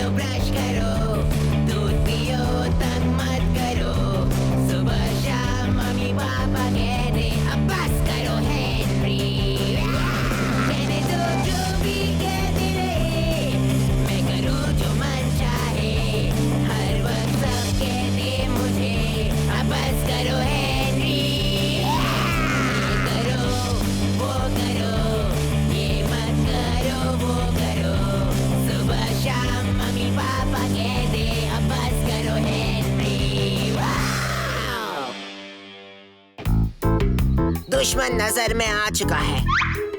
करो ब्रश करो, दूध पियो तंग मत करो, सुबह शाम मम्मी पापा कहते अब बस करो हेनरी। कहने दो जो भी कहते रहे, मैं करूँ जो मन चाहे, हर वक्त सब कहते मुझे अब बस करो हेनरी। ये करो वो करो, ये मत करो वो करो, सुबह शाम मम्मी पापा कहते अब बस करो हेनरी। वाव! दुश्मन नजर में आ चुका है,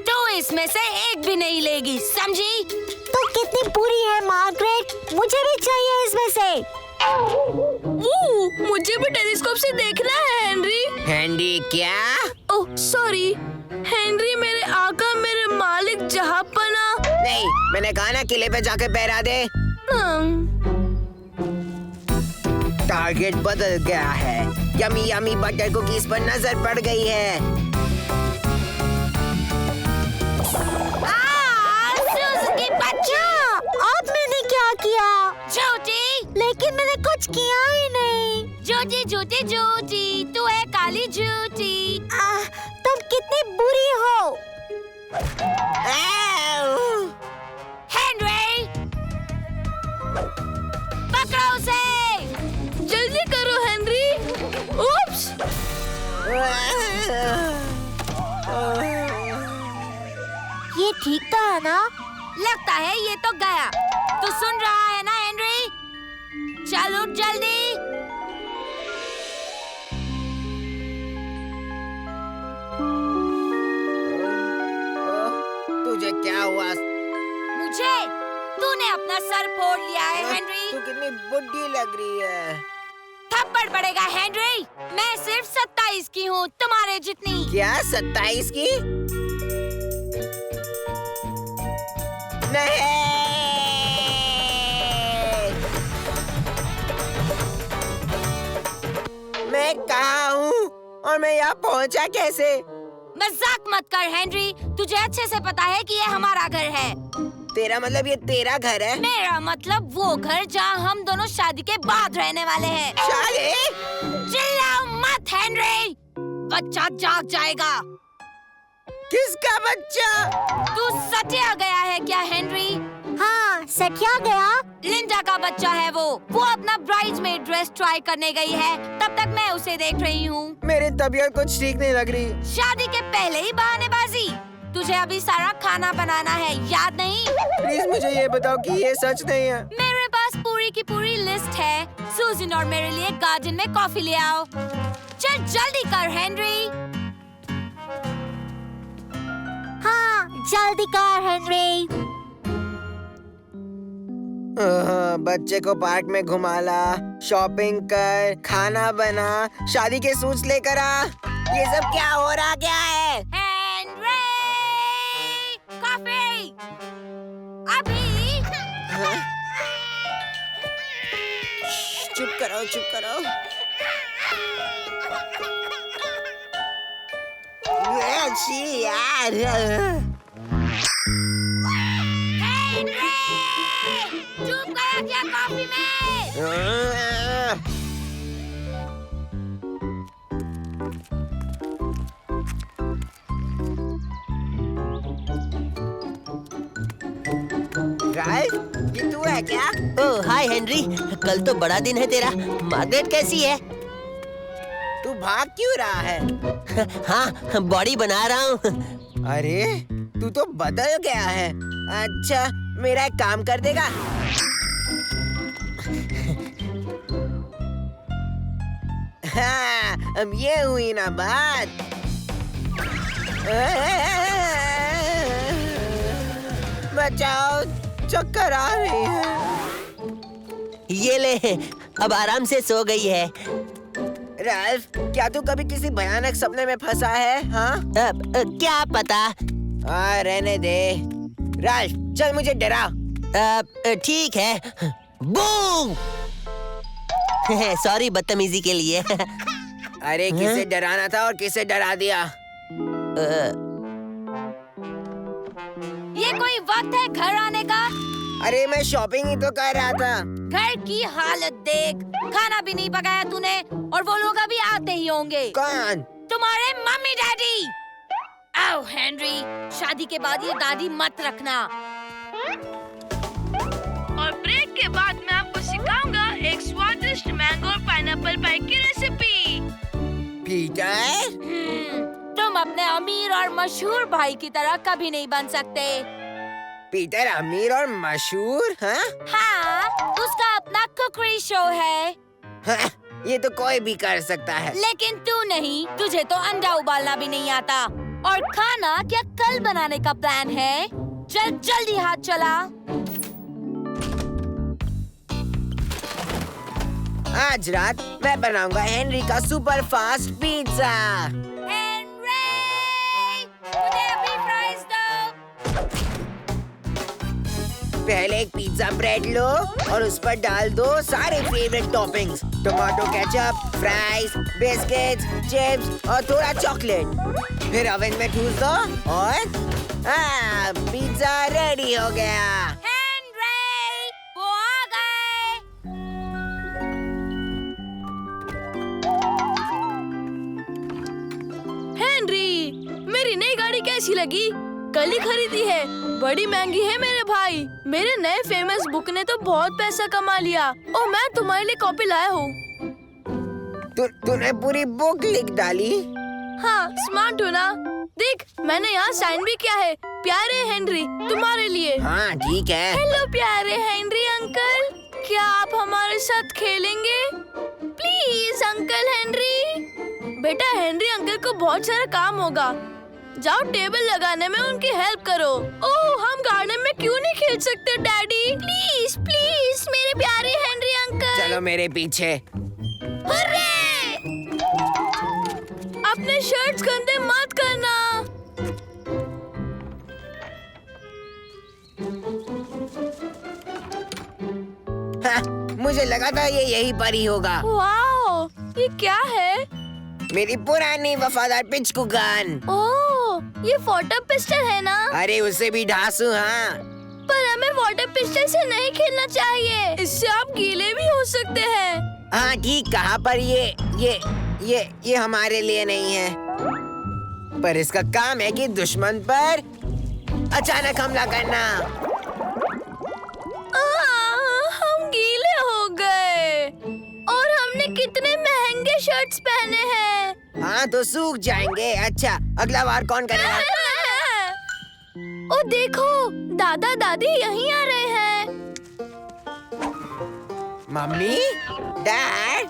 तो इसमें से एक भी नहीं लेगी, समझी? तो कितनी बुरी है मार्गरेट, मुझे भी चाहिए इसमें से। मुझे भी टेलीस्कोप से देखना है हेनरी। हेनरी क्या? ओह सॉरी हेनरी, मेरे आका मेरे मालिक जहाँपना। नहीं, मैंने कहा ना किले पे जाके पहरा दे। टारगेट बदल गया है, यमी यमी बटर कुकीज पर नजर पड़ गई है। सुजुकी बच्चा, अब मैंने क्या किया? झूठी, लेकिन मैंने कुछ किया ही नहीं। झूठी झूठी झूठी, तू है काली झूठी। तुम कितनी बुरी हो। हेनरी, पकड़ो उसे। जल्दी करो हेनरी। उप्स। ये ठीक था ना? लगता है ये तो गया। तू सुन रहा है ना हेनरी? चल उठ जल्दी। तुझे क्या हुआ? मुझे? तूने अपना सर फोड़ लिया है हेनरी। तू कितनी बुड्ढी लग रही है। थप्पड़ पड़ेगा हेनरी। मैं सिर्फ 27 की हूँ, तुम्हारे जितनी। क्या 27 की? नहीं! मैं कहाँ हूँ और मैं यहाँ पहुँचा कैसे? मजाक मत कर हेनरी, तुझे अच्छे से पता है कि ये हमारा घर है। तेरा मतलब ये तेरा घर है? मेरा मतलब वो घर जहाँ हम दोनों शादी के बाद रहने वाले हैं। शादी? चिल्लाओ मत हेनरी, बच्चा जाग जाएगा। किसका बच्चा? तू सटिया गया है क्या हेनरी? हाँ, सटिया गया। लिंडा का बच्चा है वो अपना ब्राइड्समेड ड्रेस ट्राई करने गई है, तब तक मैं उसे देख रही हूँ। मेरी तबीयत कुछ ठीक नहीं लग रही। शादी के पहले ही बहानेबाजी। तुझे अभी सारा खाना बनाना है, याद नहीं? प्लीज मुझे ये बताओ कि ये सच नहीं है। मेरे पास पूरी की पूरी लिस्ट है। सूजन और मेरे लिए गार्डन में कॉफी ले आओ। चल जल्दी कर हेनरी। हाँ, जल्दी कर हेनरी। बच्चे को पार्क में घुमा ला, शॉपिंग कर, खाना बना, शादी के सूट्स लेकर आ। ये सब क्या हो रहा क्या है? हेनरी, कॉफी अभी। चुप करो, चुप करो। अच्छी यार। हेनरी, चुप करा क्या कॉफी में? राइफ, ये तू है क्या? ओह हाय हेनरी, कल तो बड़ा दिन है तेरा। मार्गरेट कैसी है? तू भाग क्यों रहा है? हाँ, बॉडी बना रहा हूँ। अरे तू तो बदल गया है। अच्छा, मेरा एक काम कर देगा? हाँ, अब ये हुई ना बात। बचाओ, चक्कर आ रही है। ये ले, अब आराम से सो गई है। राल्फ, क्या तू कभी किसी भयानक सपने में फंसा है? हाँ? क्या पता। रहने दे। राल्फ, चल मुझे डरा। ठीक है। बूम! सॉरी बदतमीजी के लिए। अरे किसे डराना था और किसे डरा दिया? ये कोई वक्त है घर आने का? अरे मैं शॉपिंग ही तो कर रहा था। घर की हालत देख, खाना भी नहीं पकाया तूने और वो लोग अभी आते ही होंगे। कौन? तुम्हारे मम्मी डैडी। आओ हेनरी, शादी के बाद ये दादी मत रखना। और ब्रेक के बाद मैं आपको सिखाऊंगा एक स्वादिष्ट मैंगो और पाइनएप्पल पाई की रेसिपी। पीटर, तुम अपने अमीर और मशहूर भाई की तरह कभी नहीं बन सकते। पीटर अमीर और मशहूर? हाँ, उसका अपना कुकरी शो है। हाँ, ये तो कोई भी कर सकता है। लेकिन तू नहीं, तुझे तो अंडा उबालना भी नहीं आता। और खाना क्या कल बनाने का प्लान है? चल जल्दी हाथ चला। आज रात मैं बनाऊंगा हेनरी का सुपर फास्ट पिज्जा। हेनरी, मुझे अभी फ्राइज दो। पहले एक पिज्जा ब्रेड लो और उस पर डाल दो सारे favourite toppings, tomato ketchup, fries, biscuits, chips और थोड़ा चॉकलेट। फिर ओवन में ठूस दो और पिज्जा रेडी हो गया। हेनरी, वो आ गए। हेनरी, मेरी नई गाड़ी कैसी लगी? कल ही खरीदी है, बड़ी महंगी है मेरे भाई। मेरे नए फेमस बुक ने तो बहुत पैसा कमा लिया और मैं तुम्हारे लिए कॉपी लाया हूँ। तूने पूरी बुक लिख डाली? हाँ, स्मार्ट हो ना? देख, मैंने यहाँ साइन भी किया है, प्यारे हेनरी, तुम्हारे लिए। हाँ ठीक है। हेलो प्यारे हेनरी अंकल, क्या आप हमारे साथ खेलेंगे? Please uncle Henry. बेटा, हेनरी अंकल को बहुत सारा काम होगा, जाओ टेबल लगाने में उनकी हेल्प करो। ओह, हम गार्डन में क्यों नहीं खेल सकते डैडी? प्लीज प्लीज मेरे प्यारे हेनरी अंकल। चलो मेरे पीछे। हुर्रे! अपने शर्ट्स गंदे मत करना। हाँ, मुझे लगा था ये यहीं पर ही होगा। वाओ, ये क्या है? मेरी पुरानी वफादार पिचकू गन। ओह, ये वाटर पिस्टल है ना? अरे उससे भी ढांसू। हाँ, पर हमें वाटर पिस्टल से नहीं खेलना चाहिए, इससे आप गीले भी हो सकते हैं। हाँ ठीक कहा, पर ये हमारे लिए नहीं है। पर इसका काम है कि दुश्मन पर अचानक हमला करना। हम गीले हो गए और हमने कितने महंगे शर्ट्स पहने हैं। हाँ तो सूख जाएंगे। अच्छा, अगला वार कौन करेगा? ओ देखो, दादा दादी यहीं आ रहे हैं। Mummy, dad.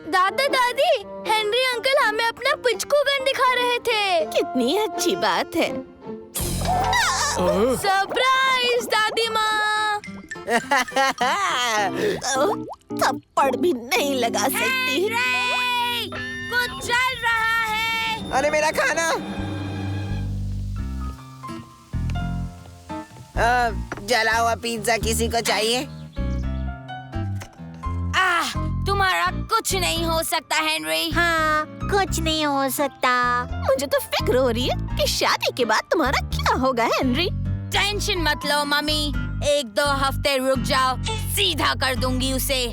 दादा दादी, हेनरी अंकल हमें अपना पिचकू गन दिखा रहे थे। कितनी अच्छी बात है। सरप्राइज दादी माँ। थप्पड़ भी नहीं लगा सकती। हेनरी, कुछ चल रहा है। अरे मेरा खाना। जला हुआ पिज्जा किसी को चाहिए? तुम्हारा कुछ नहीं हो सकता हेनरी। हाँ, कुछ नहीं हो सकता। मुझे तो फिक्र हो रही है कि शादी के बाद तुम्हारा क्या होगा हेनरी। टेंशन मत लो मम्मी, 1-2 हफ्ते रुक जाओ, सीधा कर दूंगी उसे।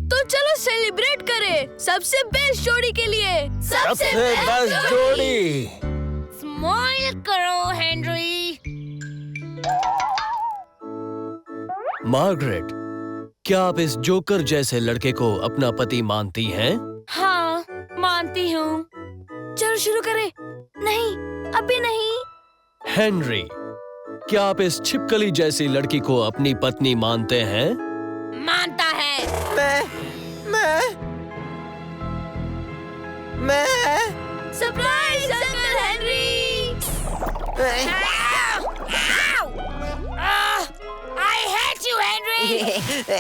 तो चलो सेलिब्रेट करें सबसे बेस्ट जोड़ी के लिए। सबसे बेस्ट जोड़ी। स्माइल करो हेनरी। मार्गरेट, क्या आप इस जोकर जैसे लड़के को अपना पति मानती हैं? हाँ, मानती हूँ। चलो शुरू करें। नहीं, अभी नहीं। हेनरी, क्या आप इस छिपकली जैसी लड़की को अपनी पत्नी मानते हैं? मानता है। मैं surprise uncle Henry. I hate you, Henry.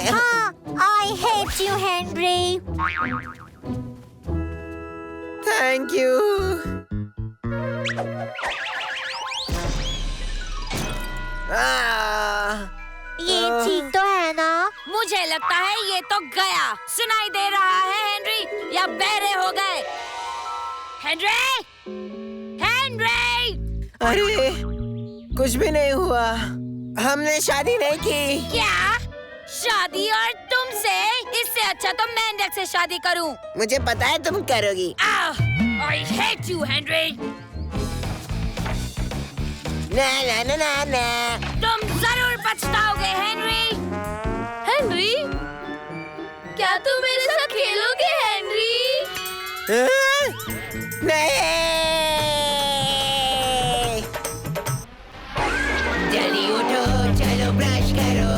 हाँ, I hate you, Henry. Thank you. ये ठीक तो है ना? मुझे लगता है ये तो गया। सुनाई दे रहा है हेनरी, या बहरे हो गए? Henry, Henry. अरे कुछ भी नहीं हुआ। हमने शादी नहीं की। क्या शादी और तुमसे? इससे अच्छा तो मैं मेंढक से शादी करूं। मुझे पता है तुम करोगी। I hate you, Henry. ना ना ना ना ना। तुम जरूर पछताओगे, हेनरी। हेनरी, क्या तुम मेरे साथ खेलोगे, हेनरी? नहीं। जल्दी उठो, चलो ब्रश करो,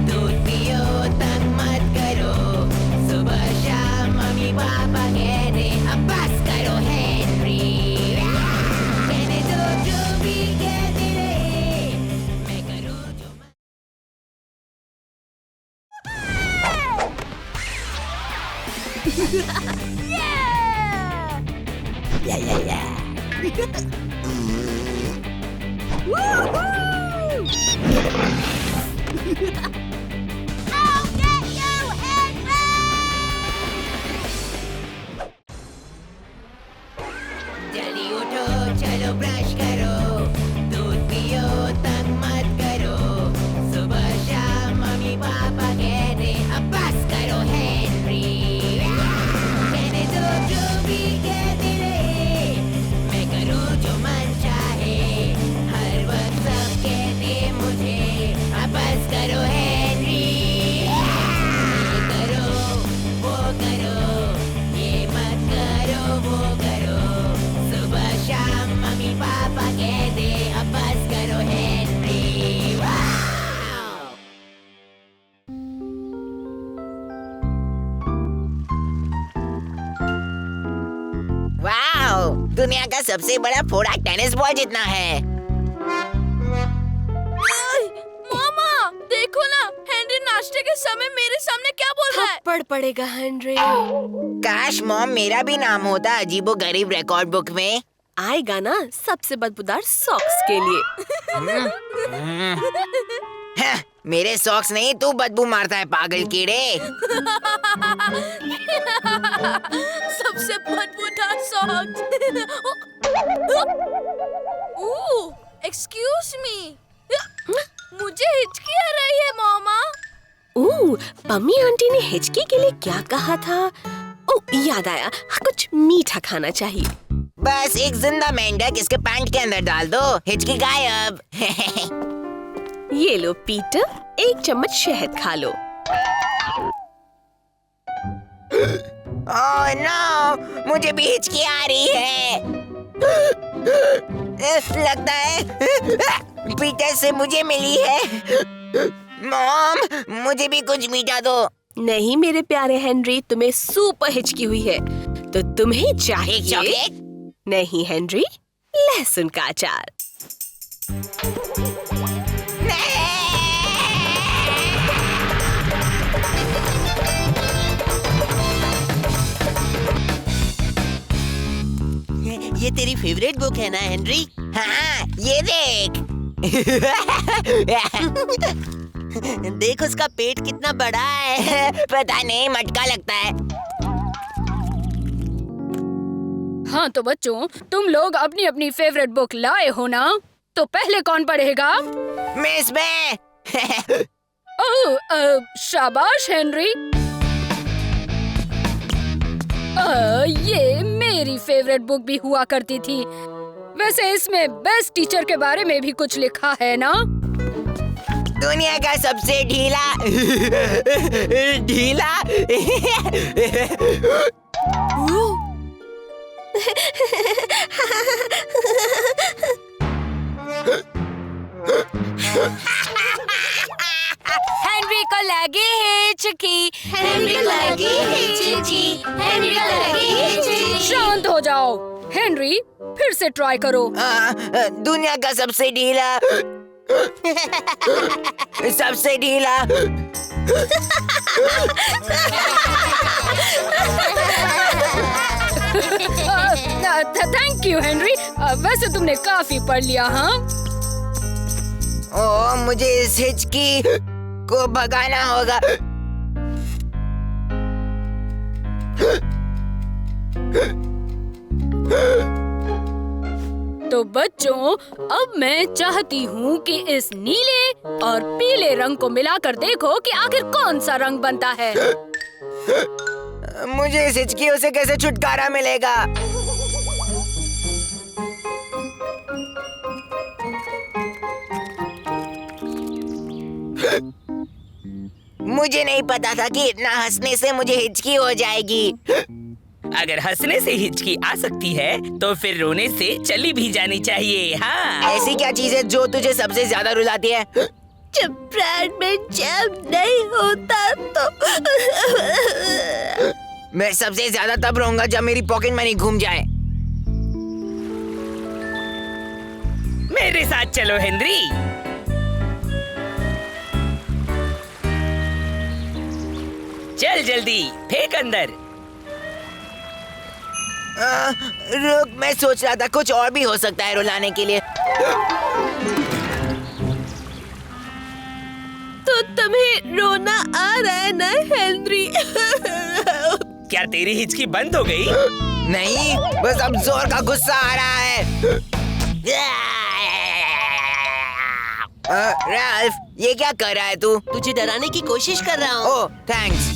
दूध पियो, तंग मत करो। सुबह शाम मम्मी पापा कहने अब बस करो हेनरी। कहने दो जो भी कहते रहे, मैं करूँ जो जल्दी उठो, चलो ब्रश करो, दूध पियो, तंग मत करो। सुबह शाम मम्मी पापा कहने अब बस करो हेनरी। कहने दो जो भी कहते रहे, मैं करूँ जो मन चाहे। हर वक्त सब कहते मुझे अब बस करो हेनरी। ये करो, वो करो, ये मत करो, वो करो। सुबह शाम मम्मी पापा कहते अब बस करो हेनरी। वाव! वाव! दुनिया का सबसे बड़ा फोड़ा टेनिस बॉल जितना है। मामा, देखो ना, हेनरी नाश्ते के समय मेरे सामने क्या बोल रहा है? थप्पड़ पड़ेगा, हेनरी। काश मॉम मेरा भी नाम होता अजीबो गरीब रिकॉर्ड बुक में। आएगा ना सबसे बदबूदार सॉक्स के लिए। हाँ, मेरे सॉक्स नहीं, तू बदबू मारता है पागल कीड़े। सबसे बदबूदार सॉक्स। ओह, एक्सक्यूज मी, मुझे हिचकी आ रही है मामा। ओह, मम्मी आंटी ने हिचकी के लिए क्या कहा था? ओह, याद आया, कुछ मीठा खाना चाहिए। बस एक जिंदा मेंढक इसके पैंट के अंदर डाल दो, हिचकी गायब। ये लो पीटर, एक चम्मच शहद खा लो। ओह नो, मुझे भी हिचकी आ रही है। लगता है पीटर से मुझे मिली है। मॉम, मुझे भी कुछ मीठा दो। नहीं मेरे प्यारे हेनरी, तुम्हें सुपर हिचकी हुई है, तो तुम्हें चाहिए एक चॉकलेट? नहीं हेनरी, लहसुन का अचार। ये तेरी फेवरेट बुक है ना हेनरी? हाँ, ये देख। देख उसका पेट कितना बड़ा है। पता नहीं, मटका लगता है। हाँ तो बच्चों, तुम लोग अपनी अपनी फेवरेट बुक लाए हो ना? तो पहले कौन पढ़ेगा? मिस मैं। ओह, शाबाश हेनरी। ये मेरी फेवरेट बुक भी हुआ करती थी। वैसे इसमें बेस्ट टीचर के बारे में भी कुछ लिखा है ना? दुनिया का सबसे ढीला ढीला हेनरी को लगी हिचकी, हेनरी को लगी हिचकी, हेनरी को लगी हिचकी। शांत हो जाओ। हेनरी, फिर से ट्राई करो। दुनिया का सबसे ढीला सबसे ढीला। Thank you Henry. वैसे तुमने काफी पढ़ लिया। हाँ, ओ, मुझे इस हिचकी को भगाना होगा। तो बच्चों, अब मैं चाहती हूँ कि इस नीले और पीले रंग को मिलाकर देखो कि आखिर कौन सा रंग बनता है। मुझे इस हिचकियों से कैसे छुटकारा मिलेगा? मुझे नहीं पता था कि इतना हंसने से मुझे हिचकी हो जाएगी। अगर हंसने से हिचकी आ सकती है तो फिर रोने से चली भी जानी चाहिए। हाँ, ऐसी क्या चीज है जो तुझे सबसे ज्यादा रुलाती है? जब ब्रेड में जैम नहीं होता तो मैं सबसे ज्यादा तब रोऊंगा जब मेरी पॉकेट मनी घूम जाए। मेरे साथ चलो हेनरी। चल जल्दी, फेंक अंदर। रुक, मैं सोच रहा था कुछ और भी हो सकता है रुलाने के लिए। तो तुम्हें रोना आ रहा है ना हेनरी? क्या तेरी हिचकी बंद हो गई? नहीं, बस अब जोर का गुस्सा आ रहा है। राल्फ, ये क्या कर रहा है तू? तुझे डराने की कोशिश कर रहा हूँ। ओह, थैंक्स।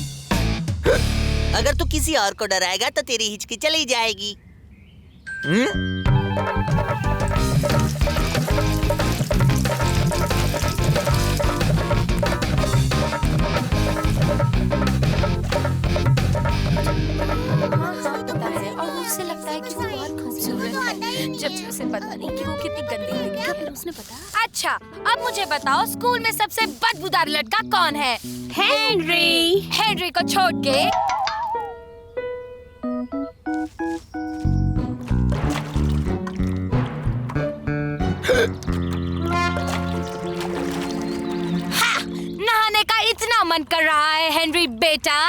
अगर तू किसी और को डराएगा तो तेरी हिचकी चली जाएगी। और उसे लगता है कि वो बहुत खूबसूरत है, जबकि उसे पता नहीं कि वो कितनी गंदी लड़की है। उसने पता। अच्छा, अब मुझे बताओ, स्कूल में सबसे बदबूदार लड़का कौन है? हेनरी। हेनरी को छोड़ के नहाने का इतना मन कर रहा है हेनरी बेटा।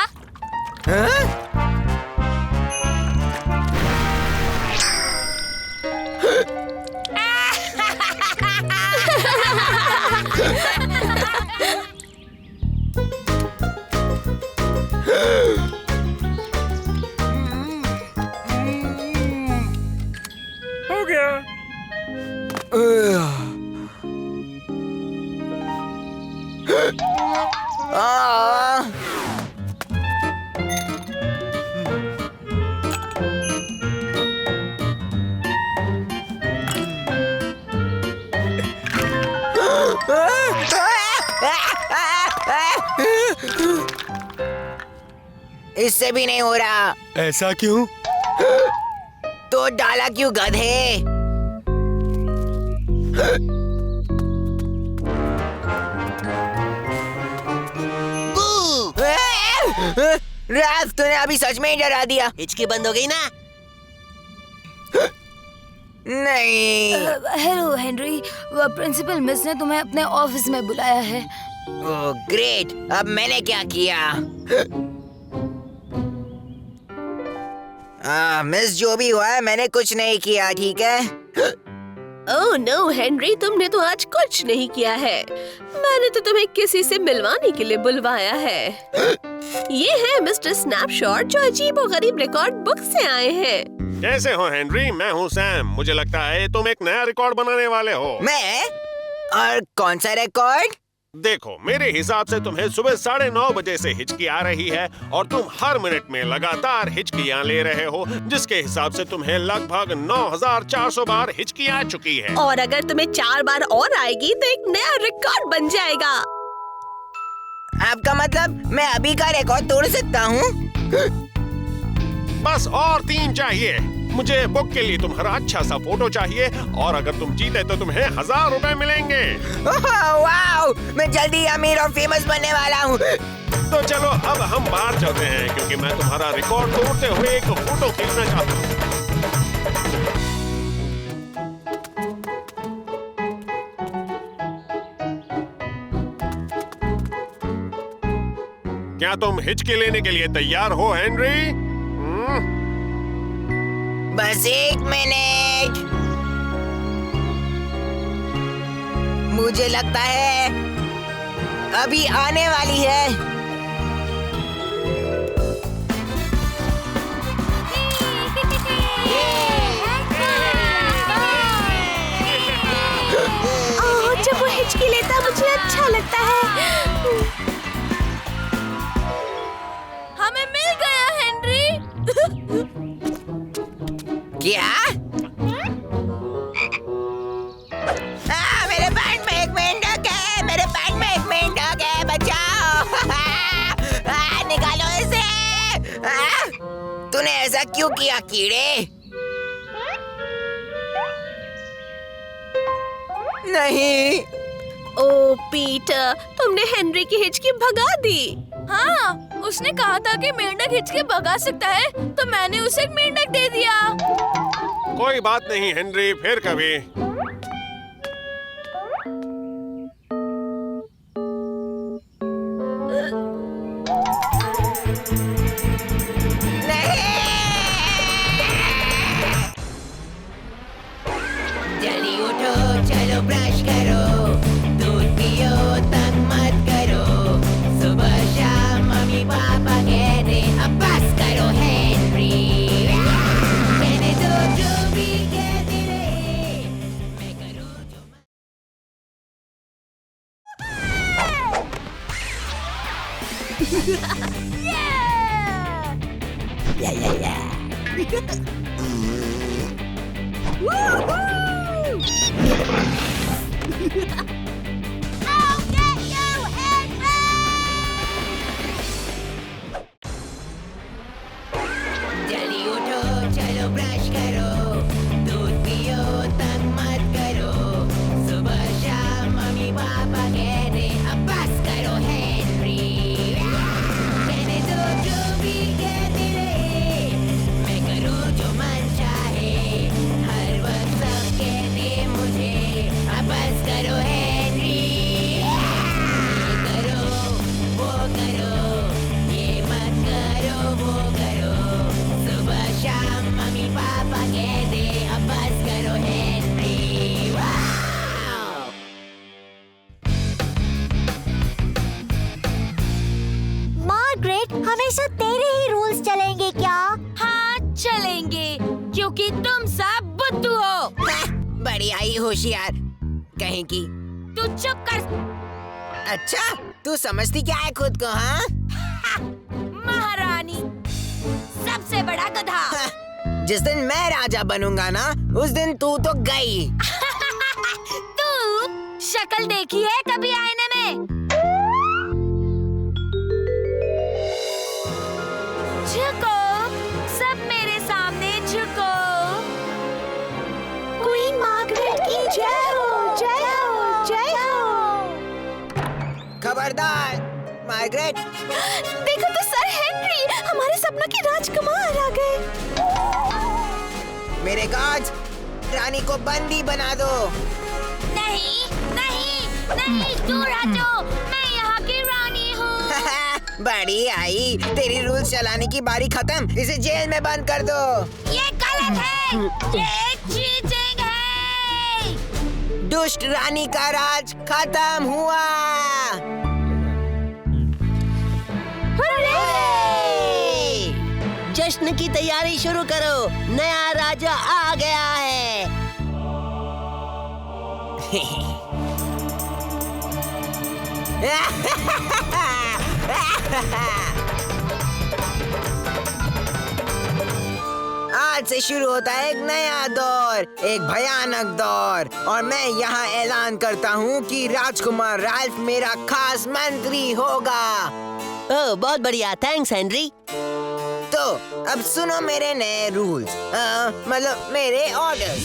हो गया। इससे भी नहीं हो रहा। ऐसा क्यों? तो डाला क्यों गधे? राल्फ, तूने अभी सच में ही डरा दिया। हिचकी बंद हो गई ना? नहीं। हेलो हेनरी, वो प्रिंसिपल मिस ने तुम्हें अपने ऑफिस में बुलाया है। ओह ग्रेट, अब मैंने क्या किया? मिस, जो भी हुआ है मैंने कुछ नहीं किया, ठीक है? ओह नो हेनरी, तुमने तो आज कुछ नहीं किया है। मैंने तो तुम्हें किसी से मिलवाने के लिए बुलवाया है। ये है मिस्टर स्नैपशॉट, जो अजीबोगरीब रिकॉर्ड बुक से आए हैं। कैसे हो हेनरी? मैं हूँ सैम। मुझे लगता है तुम एक नया रिकॉर्ड बनाने वाले हो। मैं? और कौन सा रिकॉर्ड? देखो, मेरे हिसाब से तुम्हें सुबह 9:30 बजे से हिचकी आ रही है और तुम हर मिनट में लगातार हिचकियाँ ले रहे हो, जिसके हिसाब से तुम्हें लगभग 9400 बार हिचकी आ चुकी है। और अगर तुम्हें 4 बार और आएगी तो एक नया रिकॉर्ड बन जाएगा। आपका मतलब मैं अभी का रिकॉर्ड तोड़ सकता हूँ? बस और 3 चाहिए। मुझे बुक के लिए तुम्हारा अच्छा सा फोटो चाहिए और अगर तुम जीते तो तुम्हें 1000 रुपए मिलेंगे। वाओ, मैं जल्दी अमीर और फेमस बनने वाला हूँ। तो चलो अब हम बाहर चलते हैं, क्योंकि मैं तुम्हारा रिकॉर्ड तोड़ते हुए एक फोटो खींचना चाहता हूँ। क्या तुम हिचकी लेने के लिए तैयार हो हेनरी? बस 1 मिनट। मुझे लगता है अभी आने वाली है। ऐसा क्यों किया कीड़े? नहीं। ओ पीटर, तुमने हेनरी की हिचकी भगा दी। हाँ, उसने कहा था कि मेंढक हिचकी भगा सकता है, तो मैंने उसे एक मेंढक दे दिया। कोई बात नहीं हेनरी, फिर कभी। जल्दी उठो, चलो ब्रश करो, दूध पियो, तंग मत करो। सुबह शाम मम्मी पापा कहते अब बस करो हेनरी। कहने दो जो भी कहते रहे, मैं करूँ जो जल्दी उठो, चलो ब्रश करो, दूध पियो, तंग मत करो। सुबह शाम मम्मी पापा कहते अब बस करो हेनरी। कहने दो जो भी कहते रहे, मैं करूँ जो मन चाहे। हर वक्त सब कहते मुझे अब बस करो हेनरी। ये करो, वो करो, ये मत करो, वो करो। सुबह शाम मम्मी पापा कहते अब बस करो हेनरी। वाव! मार्गरेट, हमेशा तेरे ही रूल्स चलेंगे क्या? हाँ चलेंगे, क्योंकि तुम सब बुद्धू हो। बड़ी आई होशियार कहीं की। तू चुप कर। अच्छा, तू समझती क्या है खुद को? हाँ, महारानी, सबसे बड़ा गधा। जिस दिन मैं राजा बनूंगा ना, उस दिन तू तो गई। तू शक्ल देखी है कभी आईने में? झुको, सब मेरे सामने झुको। क्वीन मार्गरेट की जय हो, जय हो, जय हो। खबरदार मार्गरेट। देखो तो सर हेनरी, हमारे सपनों की राजकुमार आ गए। मेरे गार्ड्स, रानी को बंदी बना दो। नहीं, नहीं, नहीं, दूर हटो। मैं यहाँ की रानी हूँ। बड़ी आई, तेरी रूल्स चलाने की बारी खत्म। इसे जेल में बंद कर दो। ये गलत है, ये चीटिंग है। दुष्ट रानी का राज खत्म हुआ। जश्न की तैयारी शुरू करो, नया राजा आ गया है। आज से शुरू होता है एक नया दौर, एक भयानक दौर, और मैं यहाँ ऐलान करता हूँ कि राजकुमार राल्फ मेरा खास मंत्री होगा। ओह, बहुत बढ़िया, थैंक्स हेनरी। तो अब सुनो मेरे नए रूल्स, मतलब मेरे ऑर्डर्स।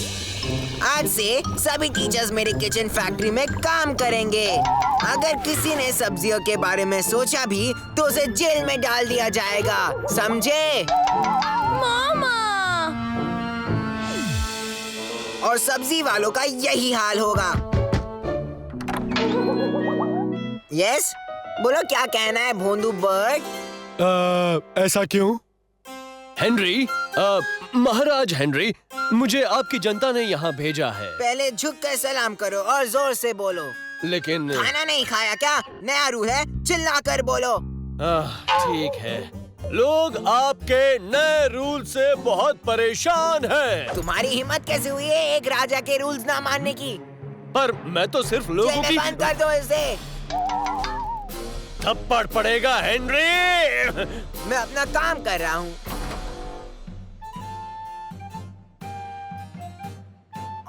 आज से सभी टीचर्स मेरे किचन फैक्ट्री में काम करेंगे। अगर किसी ने सब्जियों के बारे में सोचा भी तो उसे जेल में डाल दिया जाएगा, समझे? मामा, और सब्जी वालों का यही हाल होगा। यस, बोलो क्या कहना है भोंदू बर्ड? ऐसा क्यों? हेनरी, महाराज हेनरी, मुझे आपकी जनता ने यहाँ भेजा है। पहले झुक कर सलाम करो और जोर से बोलो। लेकिन खाना नहीं खाया क्या? नया रूल है, चिल्ला कर बोलो। ठीक है, लोग आपके नए रूल से बहुत परेशान हैं। तुम्हारी हिम्मत कैसे हुई है एक राजा के रूल्स ना मानने की? पर मैं तो सिर्फ लोगों की बंद कर दो इसे। थप्पड़ पड़ेगा हेनरी। मैं अपना काम कर रहा हूँ।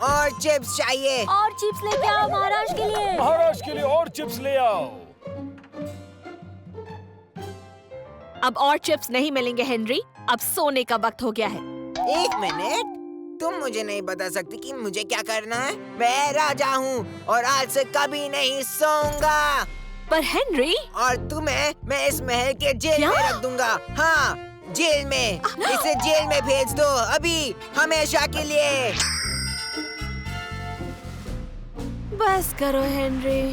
और चिप्स चाहिए। और चिप्स लेके आओ महाराज के लिए। महाराज के लिए और चिप्स ले आओ। अब और चिप्स नहीं मिलेंगे हेनरी, अब सोने का वक्त हो गया है। एक मिनट, तुम मुझे नहीं बता सकती कि मुझे क्या करना है? मैं राजा हूँ और आज से कभी नहीं सोऊंगा। पर हेनरी, और तुम्हें मैं इस महल के जेल में रख दूंगा। हाँ, जेल में। इसे जेल में भेज दो अभी, हमेशा के लिए। बस करो हेनरी।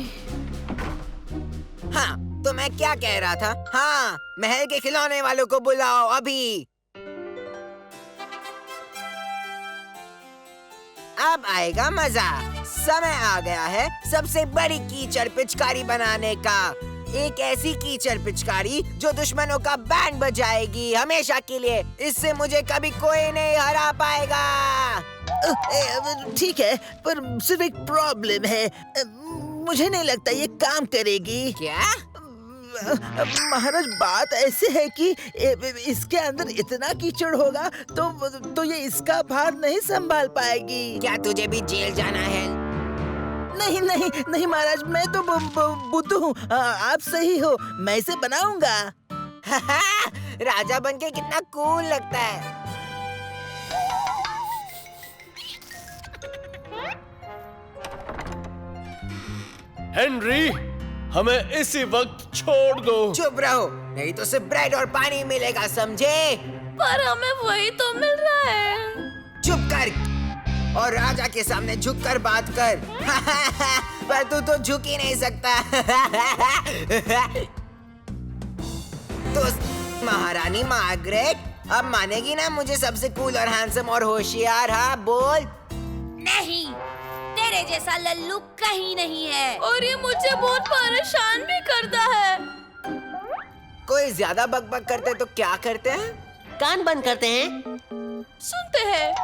हाँ, तो मैं क्या कह रहा था? हाँ, महल के खिलौने वालों को बुलाओ अभी। अब आएगा मजा। समय आ गया है सबसे बड़ी कीचड़ पिचकारी बनाने का। एक ऐसी कीचड़ पिचकारी जो दुश्मनों का बैंड बजाएगी हमेशा के लिए। इससे मुझे कभी कोई नहीं हरा पाएगा। ठीक है, पर सिर्फ एक प्रॉब्लम है। मुझे नहीं लगता ये काम करेगी। क्या? महाराज, बात ऐसे है कि इसके अंदर इतना कीचड़ होगा तो ये इसका भार नहीं संभाल पाएगी। क्या तुझे भी जेल जाना है? नहीं नहीं नहीं महाराज, मैं तो बुद्धू हूँ। आप सही हो, मैं इसे बनाऊंगा। राजा बनके कितना कूल लगता है। हेनरी, हमें इसी वक्त छोड़ दो। चुप रहो, नहीं तो सिर्फ ब्रेड और पानी मिलेगा, समझे? पर हमें वही तो मिल रहा है। चुप कर और राजा के सामने झुककर बात कर। पर तू तो झुक ही नहीं सकता। तो महारानी मार्गरेट अब मानेगी ना मुझे सबसे कूल और हैंडसम और होशियार? हाँ बोल। नहीं, तेरे जैसा लल्लू कहीं नहीं है। और ये मुझे बहुत परेशान भी करता है। कोई ज्यादा बकबक करते तो क्या करते हैं? कान बंद करते हैं। सुनते हैं।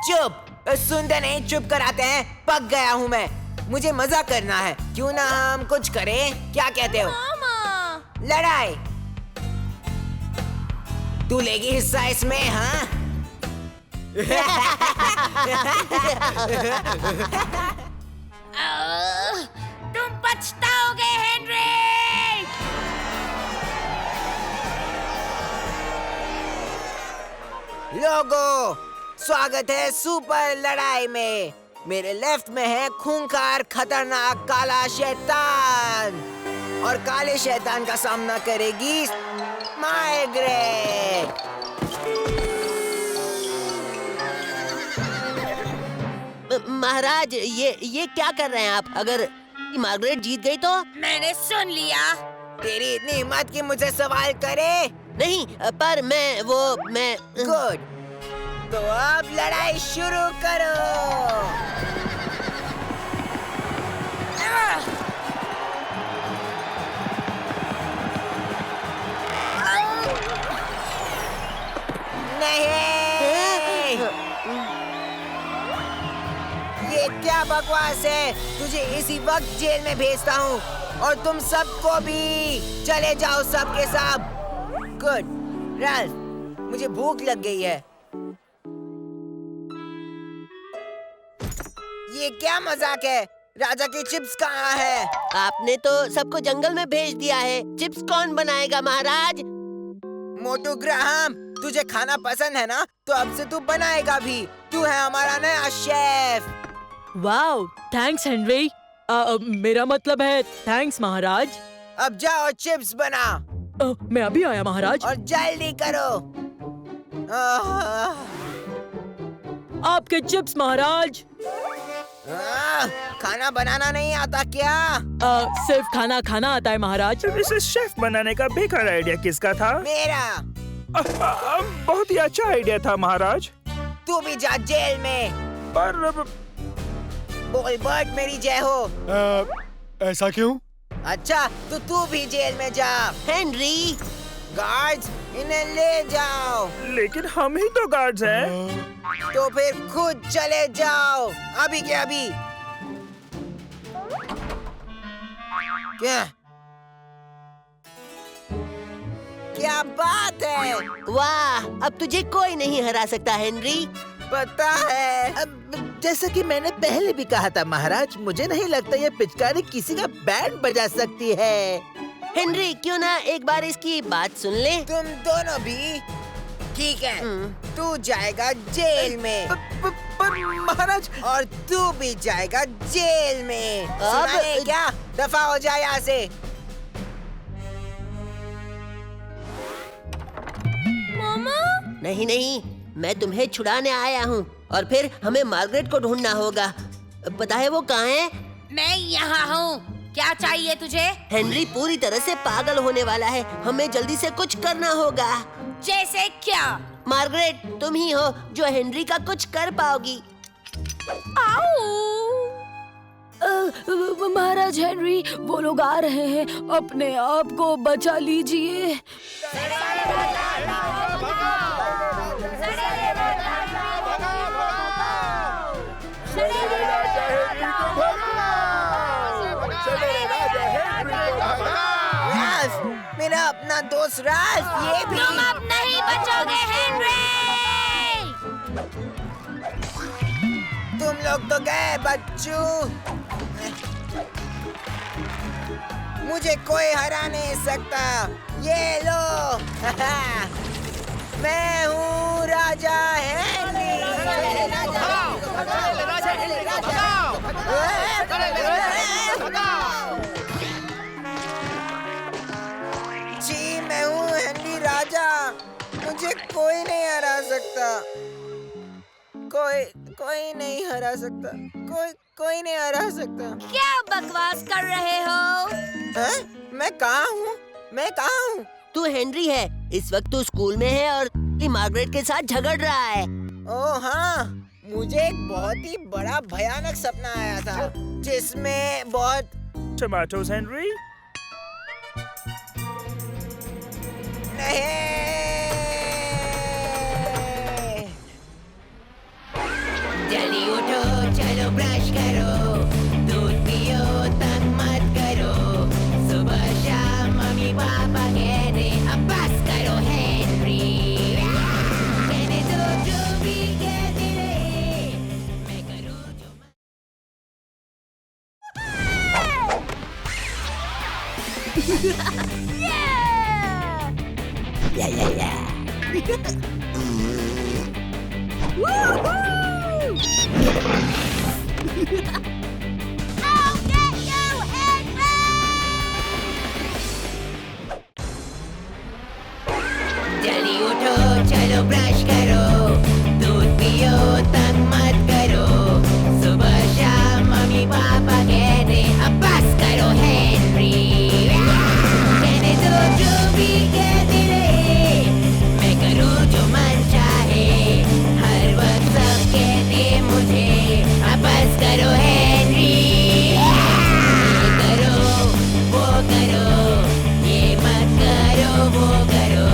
चुप, सुनते नहीं, चुप कराते हैं। पक गया हूँ मैं, मुझे मजा करना है। क्यों ना हम कुछ करें? क्या कहते हो? मामा। लड़ाई। तू लेगी हिस्सा इसमें? हाँ। तुम पछताओगे हेनरी। लोगो, स्वागत है सुपर लड़ाई में। मेरे लेफ्ट में है खूंखार खतरनाक काला शैतान और काले शैतान का सामना करेगी मार्गरेट। महाराज, ये क्या कर रहे हैं आप? अगर मार्गरेट जीत गई तो? मैंने सुन लिया। तेरी इतनी हिम्मत कि मुझे सवाल करे? नहीं, पर मैं गुड, तो अब लड़ाई शुरू करो। नहीं, ये क्या बकवास है? तुझे इसी वक्त जेल में भेजता हूँ और तुम सबको भी। चले जाओ सब के सब। गुड राल्फ, मुझे भूख लग गई है। ये क्या मजाक है? राजा की चिप्स कहाँ है? आपने तो सबको जंगल में भेज दिया है। चिप्स कौन बनाएगा महाराज? मोटू ग्राहम, तुझे खाना पसंद है ना, तो अब से तू बनाएगा भी। तू है हमारा नया शेफ। Wow, thanks Henry. मेरा मतलब है थैंक्स महाराज। अब जाओ चिप्स बना। मैं अभी आया महाराज। और जल्दी करो। आपके चिप्स महाराज। खाना बनाना नहीं आता क्या? सिर्फ खाना खाना आता है महाराज। इसे शेफ बनाने का बेकार आइडिया किसका था? मेरा। बहुत ही अच्छा आइडिया था महाराज। तू भी जा जेल में। पर बोल बर्ट, मेरी जय हो। ऐसा क्यों? अच्छा, तो तू भी जेल में जा। हेनरी, गार्ड्स, इन्हें ले जाओ। लेकिन हम ही तो गार्ड्स हैं। तो फिर खुद चले जाओ, अभी के अभी। क्या बात है? वाह, अब तुझे कोई नहीं हरा सकता हेनरी। पता है। अब जैसा कि मैंने पहले भी कहा था महाराज, मुझे नहीं लगता ये पिचकारी किसी का बैंड बजा सकती है। हेनरी, क्यों ना एक बार इसकी बात सुन ले? तुम दोनों भी? ठीक है, तू जाएगा जेल में। महाराज, और तू भी जाएगा जेल में। सुना है क्या? दफा हो जाए यहाँ से। मामा? नहीं नहीं, मैं तुम्हें छुड़ाने आया हूँ और फिर हमें मार्गरेट को ढूंढना होगा। पता है वो कहाँ है? मैं यहाँ हूँ। क्या चाहिए तुझे? हेनरी पूरी तरह से पागल होने वाला है, हमें जल्दी से कुछ करना होगा। जैसे क्या? मार्गरेट, तुम ही हो जो हेनरी का कुछ कर पाओगी। महाराज हेनरी, वो लोग आ रहे हैं, अपने आप को बचा लीजिए। मेरा अपना दोस्त राल्फ, ये भी। तुम अब नहीं बचोगे हेनरी। तुम लोग तो गए बच्चों। मुझे कोई हरा नहीं सकता। ये लो। मैं हूँ राजा हेनरी। जी, मैं हूँ हेनरी राजा। मुझे कोई नहीं हरा सकता। कोई नहीं हरा सकता। कोई नहीं हरा सकता। क्या बकवास कर रहे हो? मैं कहाँ हूँ? तू हेनरी है। इस वक्त तू स्कूल में है और मार्गरेट के साथ झगड़ रहा है। ओह हाँ, मुझे एक बहुत ही बड़ा भयानक सपना आया था, जिसमें बहुत टमाटोज हेनरी। नहीं। जल्दी उठो, चलो ब्रश करो, दूध पियो, तंग मत करो। सुबह शाम मम्मी पापा कहते अब बस करो हेनरी। कहने दो जो भी कहते रहे, मैं करूँ जो जल्दी उठो, चलो ब्रश करो, दूध पियो, तंग मत करो। सुबह शाम मम्मी पापा कहते अब बस करो हेनरी। कहने दो जो भी कहते रहे, मैं करूँ जो मन चाहे। हर वक्त सब कहते मुझे अब बस करो हेनरी। ये करो, वो करो, ये मत करो, वो करो।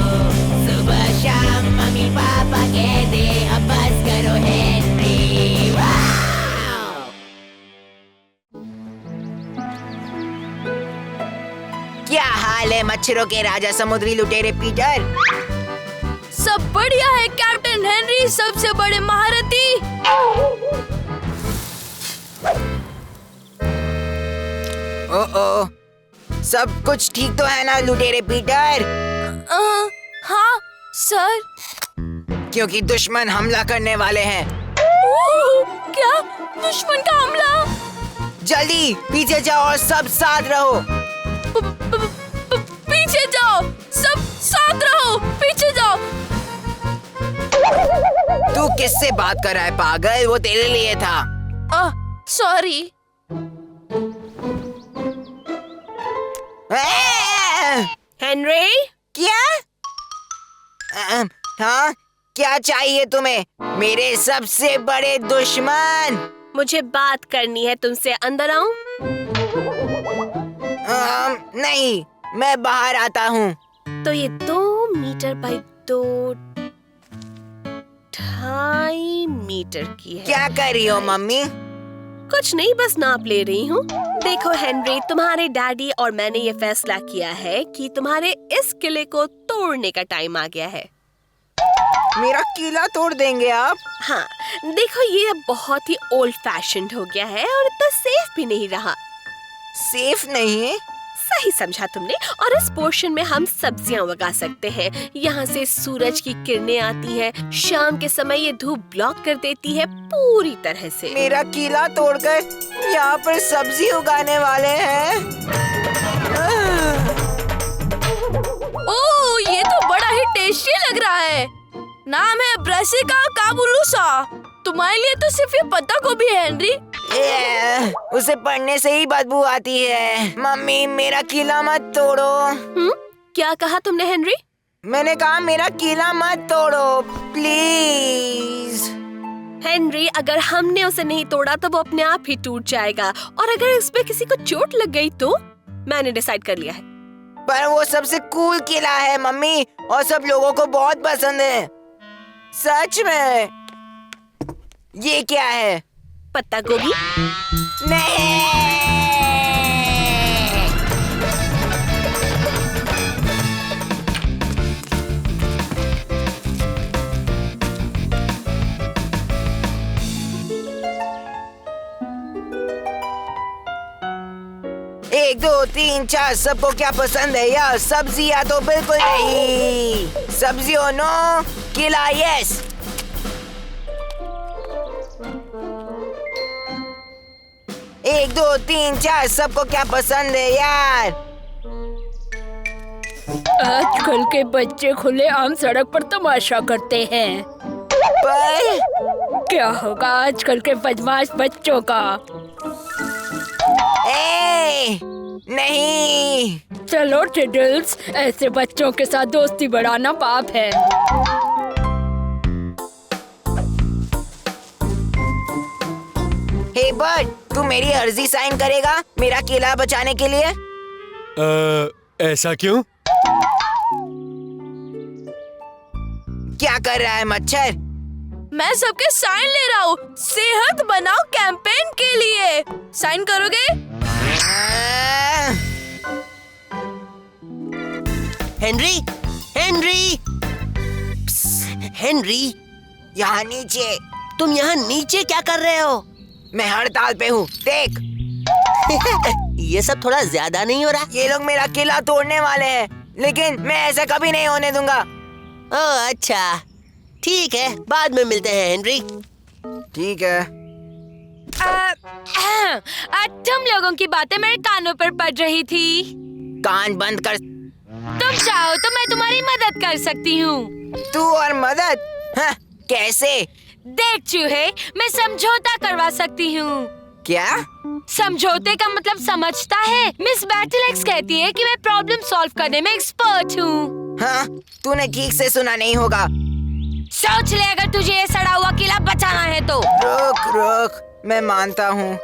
सुबह शाम मम्मी पापा कहते अब बस करो हेनरी। वाव! क्या हाल है मच्छरों के राजा समुद्री लुटेरे पीटर? सब बढ़िया है कैप्टन हेनरी, सबसे बड़े महारथी। ओह, सब कुछ ठीक तो है ना लुटेरे पीटर? हाँ सर। क्योंकि दुश्मन हमला करने वाले हैं। क्या? दुश्मन का हमला? जल्दी पीछे जाओ और सब साथ रहो। पीछे जाओ, सब साथ रहो, पीछे जाओ। तू किससे बात कर रहा है पागल? वो तेरे लिए था। सॉरी। हेनरी, क्या? हाँ, क्या चाहिए तुम्हें मेरे सबसे बड़े दुश्मन? मुझे बात करनी है तुमसे, अंदर आऊं? नहीं, मैं बाहर आता हूँ। तो ये 2 मीटर बाई 2.5 मीटर की है। क्या कर रही हो मम्मी? कुछ नहीं, बस नाप ले रही हूँ। देखो हेनरी, तुम्हारे डैडी और मैंने ये फैसला किया है कि तुम्हारे इस किले को तोड़ने का टाइम आ गया है। मेरा किला तोड़ देंगे आप? हाँ, देखो ये बहुत ही ओल्ड फैशन्ड हो गया है और इतना सेफ भी नहीं रहा। सेफ नहीं है? सही समझा तुमने। और इस पोर्शन में हम सब्जियां उगा सकते हैं। यहाँ से सूरज की किरणें आती हैं। शाम के समय ये धूप ब्लॉक कर देती है पूरी तरह से। मेरा किला तोड़कर यहाँ पर सब्जी उगाने वाले हैं। ओह, ये तो बड़ा ही टेस्टी लग रहा है। नाम है ब्रासिका काबुलुसा। तुम्हारे लिए तो सिर्फ ये पत्ता गोभी है हेनरी। उसे पढ़ने से ही बदबू आती है। मम्मी, मेरा किला मत तोड़ो। क्या कहा तुमने हेनरी? मैंने कहा मेरा किला मत तोड़ो प्लीज। हेनरी, अगर हमने उसे नहीं तोड़ा तो वो अपने आप ही टूट जाएगा। और अगर इस पे किसी को चोट लग गई तो? मैंने डिसाइड कर लिया है। पर वो सबसे कूल किला है मम्मी, और सब लोगों को बहुत पसंद है। सच में। ये क्या है? पत्ता गोभी? नहीं। एक, दो, तीन, चार, सबको क्या पसंद है यार? सब्जियां तो बिल्कुल नहीं। सब्जियों नो, किला यस। एक, दो, तीन, चार, सबको क्या पसंद है यार? आजकल के बच्चे खुले आम सड़क पर तमाशा करते हैं। पर क्या होगा आजकल के बदमाश बच्चों का? नहीं। चलो टिडल्स, ऐसे बच्चों के साथ दोस्ती बढ़ाना पाप है। हे बर्ड, तू मेरी अर्जी साइन करेगा मेरा किला बचाने के लिए? ऐसा क्यों? क्या कर रहा है मच्छर? मैं सबके साइन ले रहा हूँ सेहत बनाओ कैंपेन के लिए। साइन करोगे? हेनरी, हेनरी, हेनरी, यहाँ नीचे। तुम यहाँ नीचे क्या कर रहे हो? मैं हड़ताल पे हूँ, देख। ये सब थोड़ा ज्यादा नहीं हो रहा? ये लोग मेरा किला तोड़ने वाले हैं, लेकिन मैं ऐसा कभी नहीं होने दूंगा। ओह अच्छा, ठीक है, बाद में मिलते हैं हेनरी। ठीक है। तुम लोगों की बातें मेरे कानों पर पड़ रही थी। कान बंद कर। तुम चाहो तो मैं तुम्हारी मदद कर सकती हूँ। तू और मदद? हाँ, कैसे? देख चूहे, मैं समझौता करवा सकती हूँ। क्या? समझौते का मतलब समझता है? मिस बैटलेक्स कहती है कि मैं प्रॉब्लम सॉल्व करने में एक्सपर्ट हूँ। हाँ, तूने ठीक से सुना नहीं होगा। सोच ले, अगर तुझे ये सड़ा हुआ किला बचाना है तो। रुक, मैं मानता हूँ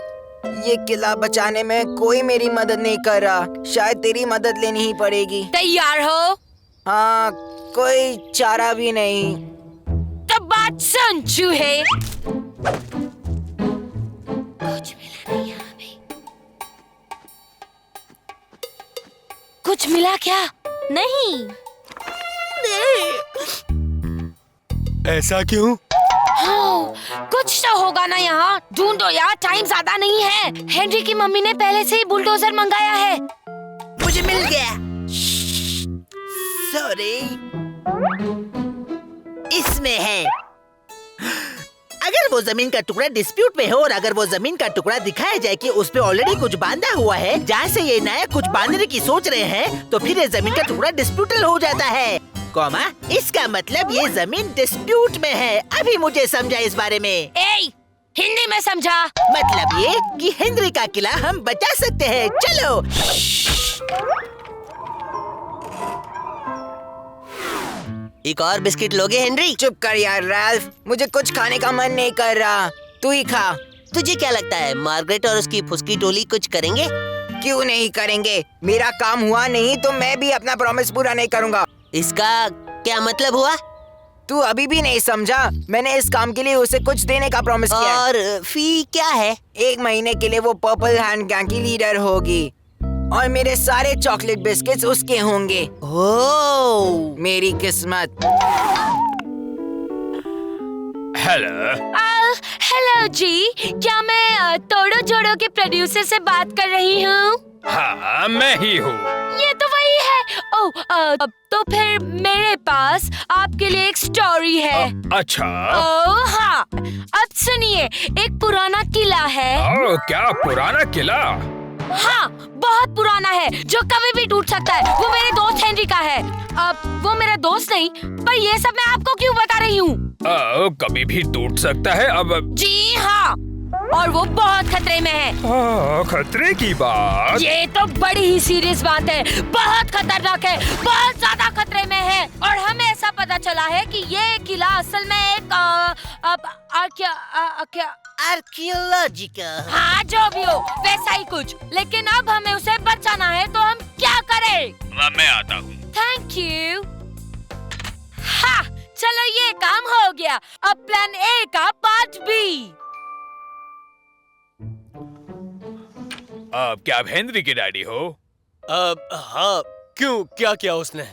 ये किला बचाने में कोई मेरी मदद नहीं कर रहा। शायद तेरी मदद लेनी ही पड़ेगी। तैयार हो? हाँ, कोई चारा भी नहीं। तो बात सुन चूहे। कुछ मिला नहीं हमें। कुछ मिला क्या? नहीं। ऐसा क्यों? हाँ, कुछ तो होगा ना यहाँ। ढूंढो यार, टाइम ज्यादा नहीं है। हेनरी की मम्मी ने पहले से ही बुलडोजर मंगाया है। मुझे मिल गया। सॉरी, इसमें है। अगर वो जमीन का टुकड़ा डिस्प्यूट में हो और अगर वो जमीन का टुकड़ा दिखाया जाए कि उस पे ऑलरेडी कुछ बांधा हुआ है, जहाँ से ये नया कुछ बांधने की सोच रहे हैं, तो फिर ये जमीन का टुकड़ा डिस्प्यूटल हो जाता है। कॉमा, इसका मतलब ये जमीन डिस्प्यूट में है। अभी मुझे समझा इस बारे में। हिंदी में समझा। मतलब ये कि हेनरी का किला हम बचा सकते हैं। चलो। एक और बिस्किट लोगे हेनरी? चुप कर यार रैल्फ, मुझे कुछ खाने का मन नहीं कर रहा। तू ही खा। तुझे क्या लगता है मार्गरेट और उसकी फुसकी टोली कुछ करेंगे? क्यों नहीं करेंगे? मेरा काम हुआ नहीं तो मैं भी अपना प्रॉमिस पूरा नहीं करूँगा। इसका क्या मतलब हुआ? तू अभी भी नहीं समझा? मैंने इस काम के लिए उसे कुछ देने का प्रॉमिस किया है। और फी क्या है? 1 महीने के लिए वो पर्पल हैंड गैंग की लीडर होगी और मेरे सारे चॉकलेट बिस्किट्स उसके होंगे। ओह, मेरी किस्मत। हेलो। हेलो जी, क्या मैं तोड़ो जोड़ो के प्रोड्यूसर से बात कर रही हूँ? हाँ, मैं ही हूँ। ये तो वही है। ओह, तो फिर मेरे पास आपके लिए एक स्टोरी है। अच्छा। ओह हाँ, अब सुनिए, एक पुराना किला है। ओह, क्या पुराना किला? हाँ, बहुत पुराना है, जो कभी भी टूट सकता है। वो मेरे दोस्त हेनरी का है। अब वो मेरा दोस्त नहीं, पर ये सब मैं आपको क्यों बता रही हूँ? कभी भी टूट सकता है। अब जी हाँ, और वो बहुत खतरे में है। खतरे की बात? ये तो बड़ी ही सीरियस बात है, बहुत खतरनाक है, बहुत ज्यादा खतरे में है। और हमें ऐसा पता चला है कि ये किला असल में एक आर्कियोलॉजिकल। हाँ, जो भी हो, वैसा ही कुछ। लेकिन अब हमें उसे बचाना है, तो हम क्या करें? मैं आता हूँ। Thank you. हाँ, चलो ये काम हो गया। अब प्लान ए का पार्ट बी। क्या आप हेनरी के डैडी हो? हाँ, क्यों, क्या किया उसने?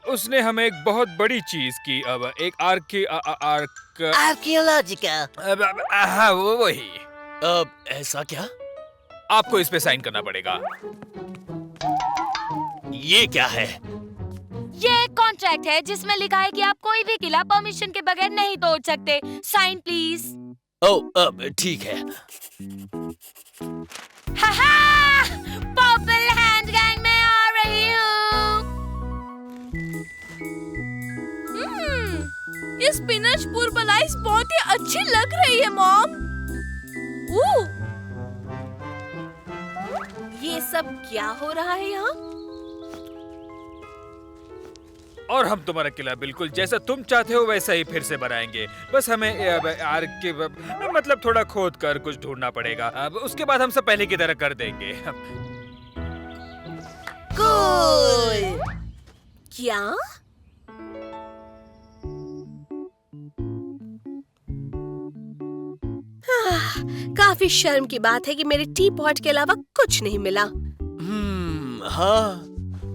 उसने हमें एक बहुत बड़ी चीज की। अब एक आर्कियोलॉजिकल। हाँ, वो वही। ऐसा क्या? आपको इस पे साइन करना पड़ेगा। ये क्या है? ये कॉन्ट्रैक्ट है जिसमें लिखा है कि आप कोई भी किला परमिशन के बगैर नहीं तोड़ सकते। Sign please. ओह, ठीक है। हाहा, पर्पल हैंड गैंग में आ रही हूँ। ये स्पिनच पुरबलाइस बहुत ही अच्छी लग रही है मॉम। ये सब क्या हो रहा है यहाँ? और हम तुम्हारा किला बिल्कुल जैसा तुम चाहते हो वैसा ही फिर से बनाएंगे। बस हमें मतलब थोड़ा खोद कर कुछ ढूंढना पड़ेगा। अब उसके बाद हम सब पहले की तरह कर देंगे। कूल। क्या? काफी शर्म की बात है कि मेरे टी पॉट के अलावा कुछ नहीं मिला। हाँ,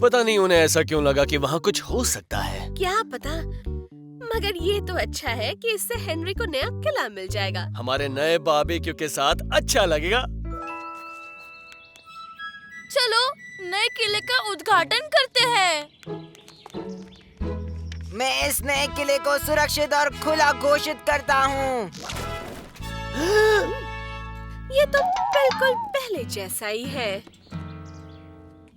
पता नहीं उन्हें ऐसा क्यों लगा कि वहाँ कुछ हो सकता है। क्या पता, मगर ये तो अच्छा है कि इससे हेनरी को नया किला मिल जाएगा। हमारे नए बारबेक्यू के साथ अच्छा लगेगा। चलो नए किले का उद्घाटन करते हैं। मैं इस नए किले को सुरक्षित और खुला घोषित करता हूँ। ये तो बिल्कुल पहले जैसा ही है।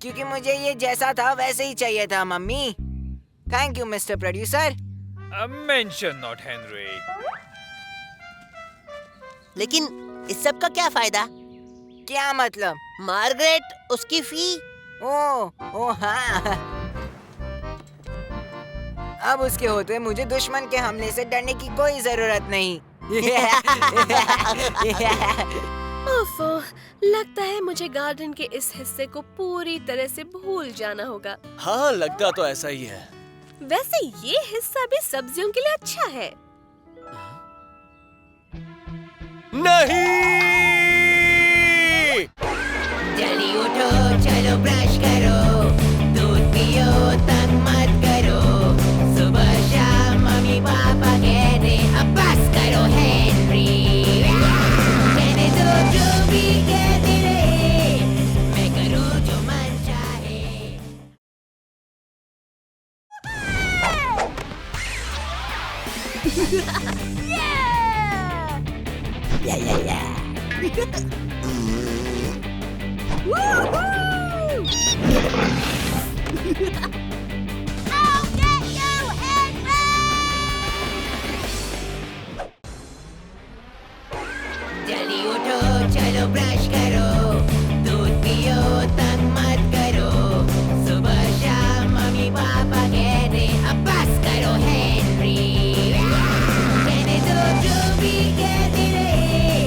क्योंकि मुझे ये जैसा था वैसे ही चाहिए था, mummy. Thank you mister producer. Mention not Henry. लेकिन इस सब का क्या फायदा? क्या मतलब? मार्गरेट, उसकी फी? ओ हाँ। अब उसके होते मुझे दुश्मन के हमले से डरने की कोई जरूरत नहीं। ओफो, लगता है मुझे गार्डन के इस हिस्से को पूरी तरह से भूल जाना होगा। हाँ, लगता तो ऐसा ही है। वैसे ये हिस्सा भी सब्जियों के लिए अच्छा है। नहीं! जल्दी उठो, चलो ब्रश करो, दूध पियो, तंग मत करो। सुबह शाम मम्मी पापा कहते अब बस करो हेनरी। कहने दो जो भी कहते रहे, मैं करूँ जो मन चाहे। जल्दी उठो, चलो ब्रश करो, दूध पियो, तंग मत करो। सुबह शाम मम्मी पापा कहते अब बस करो हेनरी। कहने दो जो भी कहते रहे,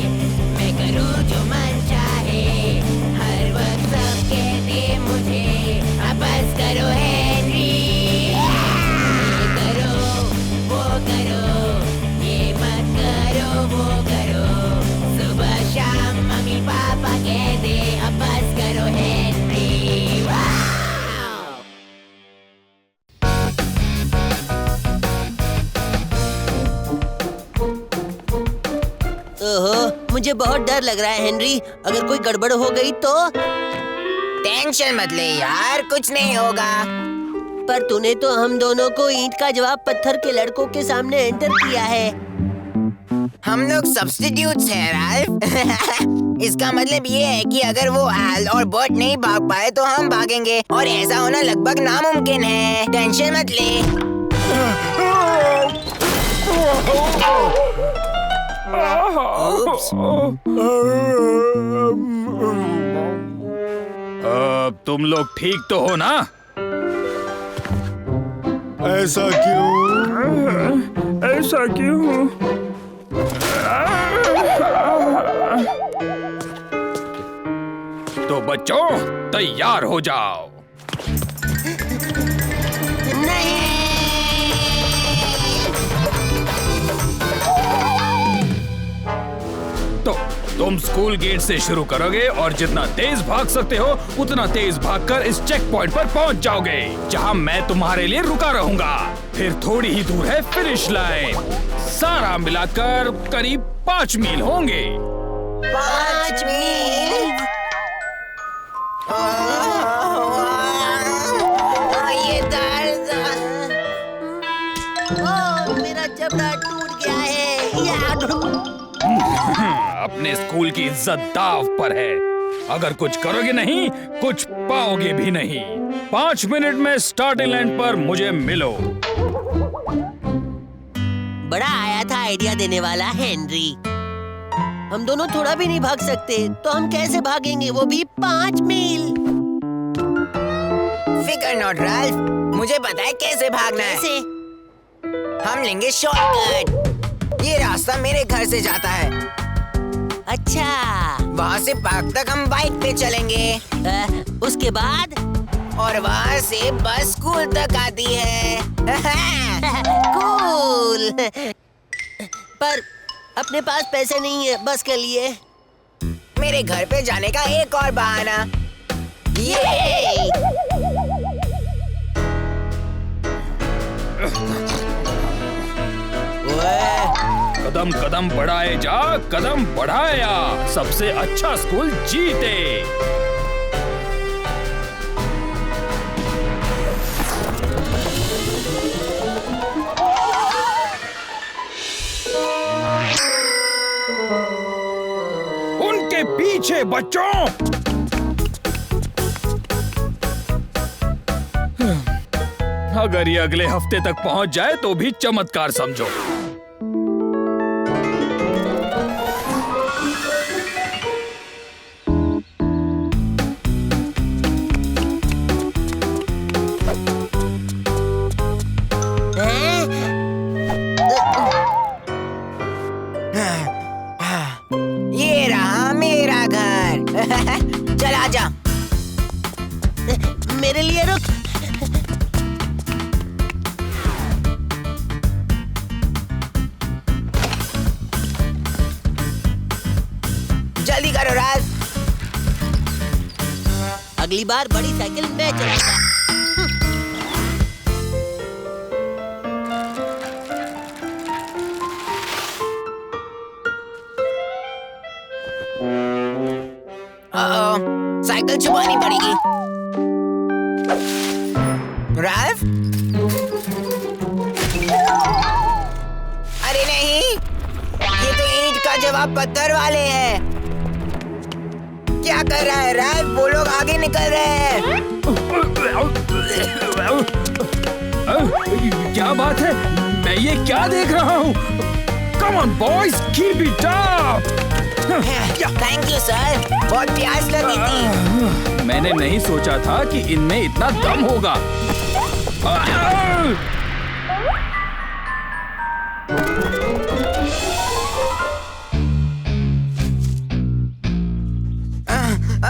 मैं करूँ जो मन चाहे। हर वक्त सब कहते मुझे अब बस करो हेनरी। मुझे बहुत डर लग रहा है हेनरी। अगर कोई गड़बड़ हो गई तो? टेंशन मत ले यार, कुछ नहीं होगा। पर तूने तो हम दोनों को ईंट का जवाब पत्थर के लड़कों के सामने एंटर किया है। हम लोग सब्स्टिट्यूट्स हैं राल्फ। इसका मतलब ये है कि अगर वो एल और बर्ट नहीं भाग पाए तो हम भागेंगे, और ऐसा होना लगभग नामुमकिन है। टेंशन मत ले। तुम लोग ठीक तो हो ना? ऐसा क्यों? ऐसा क्यों? तो बच्चों तैयार हो जाओ। तो तुम स्कूल गेट से शुरू करोगे और जितना तेज भाग सकते हो उतना तेज भागकर इस चेक पॉइंट पर पहुंच जाओगे, जहां मैं तुम्हारे लिए रुका रहूंगा। फिर थोड़ी ही दूर है फिनिश लाइन। सारा मिलाकर करीब 5 मील होंगे। 5 मील? ये दर्द। मेरा जबड़ा टूट गया है। अपने स्कूल की इज्जत दांव पर है। अगर कुछ करोगे नहीं, कुछ पाओगे भी नहीं। 5 मिनट में स्टार्टिंग लाइन पर मुझे मिलो। बड़ा आया था आइडिया देने वाला हेनरी। हम दोनों थोड़ा भी नहीं भाग सकते, तो हम कैसे भागेंगे, वो भी 5 मील? फिकर नॉट राल्फ, मुझे पता है कैसे भागना है। कैसे? हम लेंगे शॉर्टकट। ये रास्ता मेरे घर से जाता है। अच्छा, वहाँ से पार्क तक हम बाइक पे चलेंगे। उसके बाद? और वहाँ से बस स्कूल तक आती है। कूल। पर अपने पास पैसे नहीं है बस के लिए। मेरे घर पे जाने का एक और बहाना। ये! कदम कदम बढ़ाए जा, कदम बढ़ाया, सबसे अच्छा स्कूल जीते। उनके पीछे बच्चों। अगर ये अगले हफ्ते तक पहुंच जाए तो भी चमत्कार समझो। ये रहा मेरा घर। चल आजा। मेरे लिए रुक। जल्दी करो राज। अगली बार बड़ी साइकिल मैं चलाऊंगा। साइकिल छुपानी पड़ेगी। राल्फ? अरे नहीं, ये तो ईंट का जवाब पत्थर वाले हैं। क्या कर रहा है राल्फ? वो लोग आगे निकल रहे हैं। क्या बात है? मैं ये क्या देख रहा हूँ? Come on boys, keep it up! Thank you sir, बहुत प्यास लगी थी। मैंने नहीं सोचा था कि इनमें इतना दम होगा।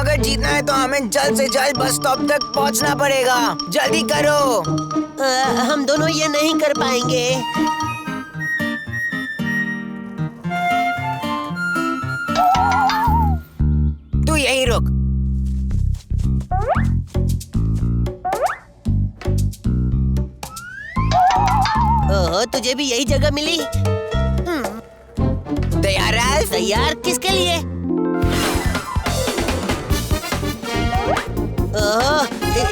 अगर जीतना है तो हमें जल्द से जल्द बस स्टॉप तक पहुंचना पड़ेगा। जल्दी करो। हम दोनों ये नहीं कर पाएंगे। तू यहीं रुक। ओह, तुझे भी यही जगह मिली? तैयार है? राल्फ। तैयार किसके लिए?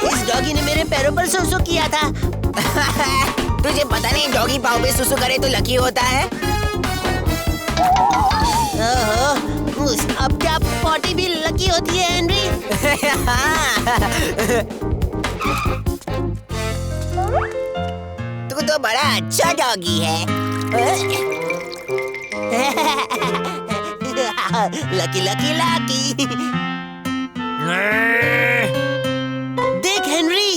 इस डॉगी ने मेरे पैरों पर सुसु किया था। तुझे पता नहीं डॉगी पाँव पे सुसु करे तो लकी होता है। अब क्या पॉटी भी लकी होती है हेनरी? तू तो बड़ा अच्छा डॉगी है। Lucky lucky lucky. देख हेनरी,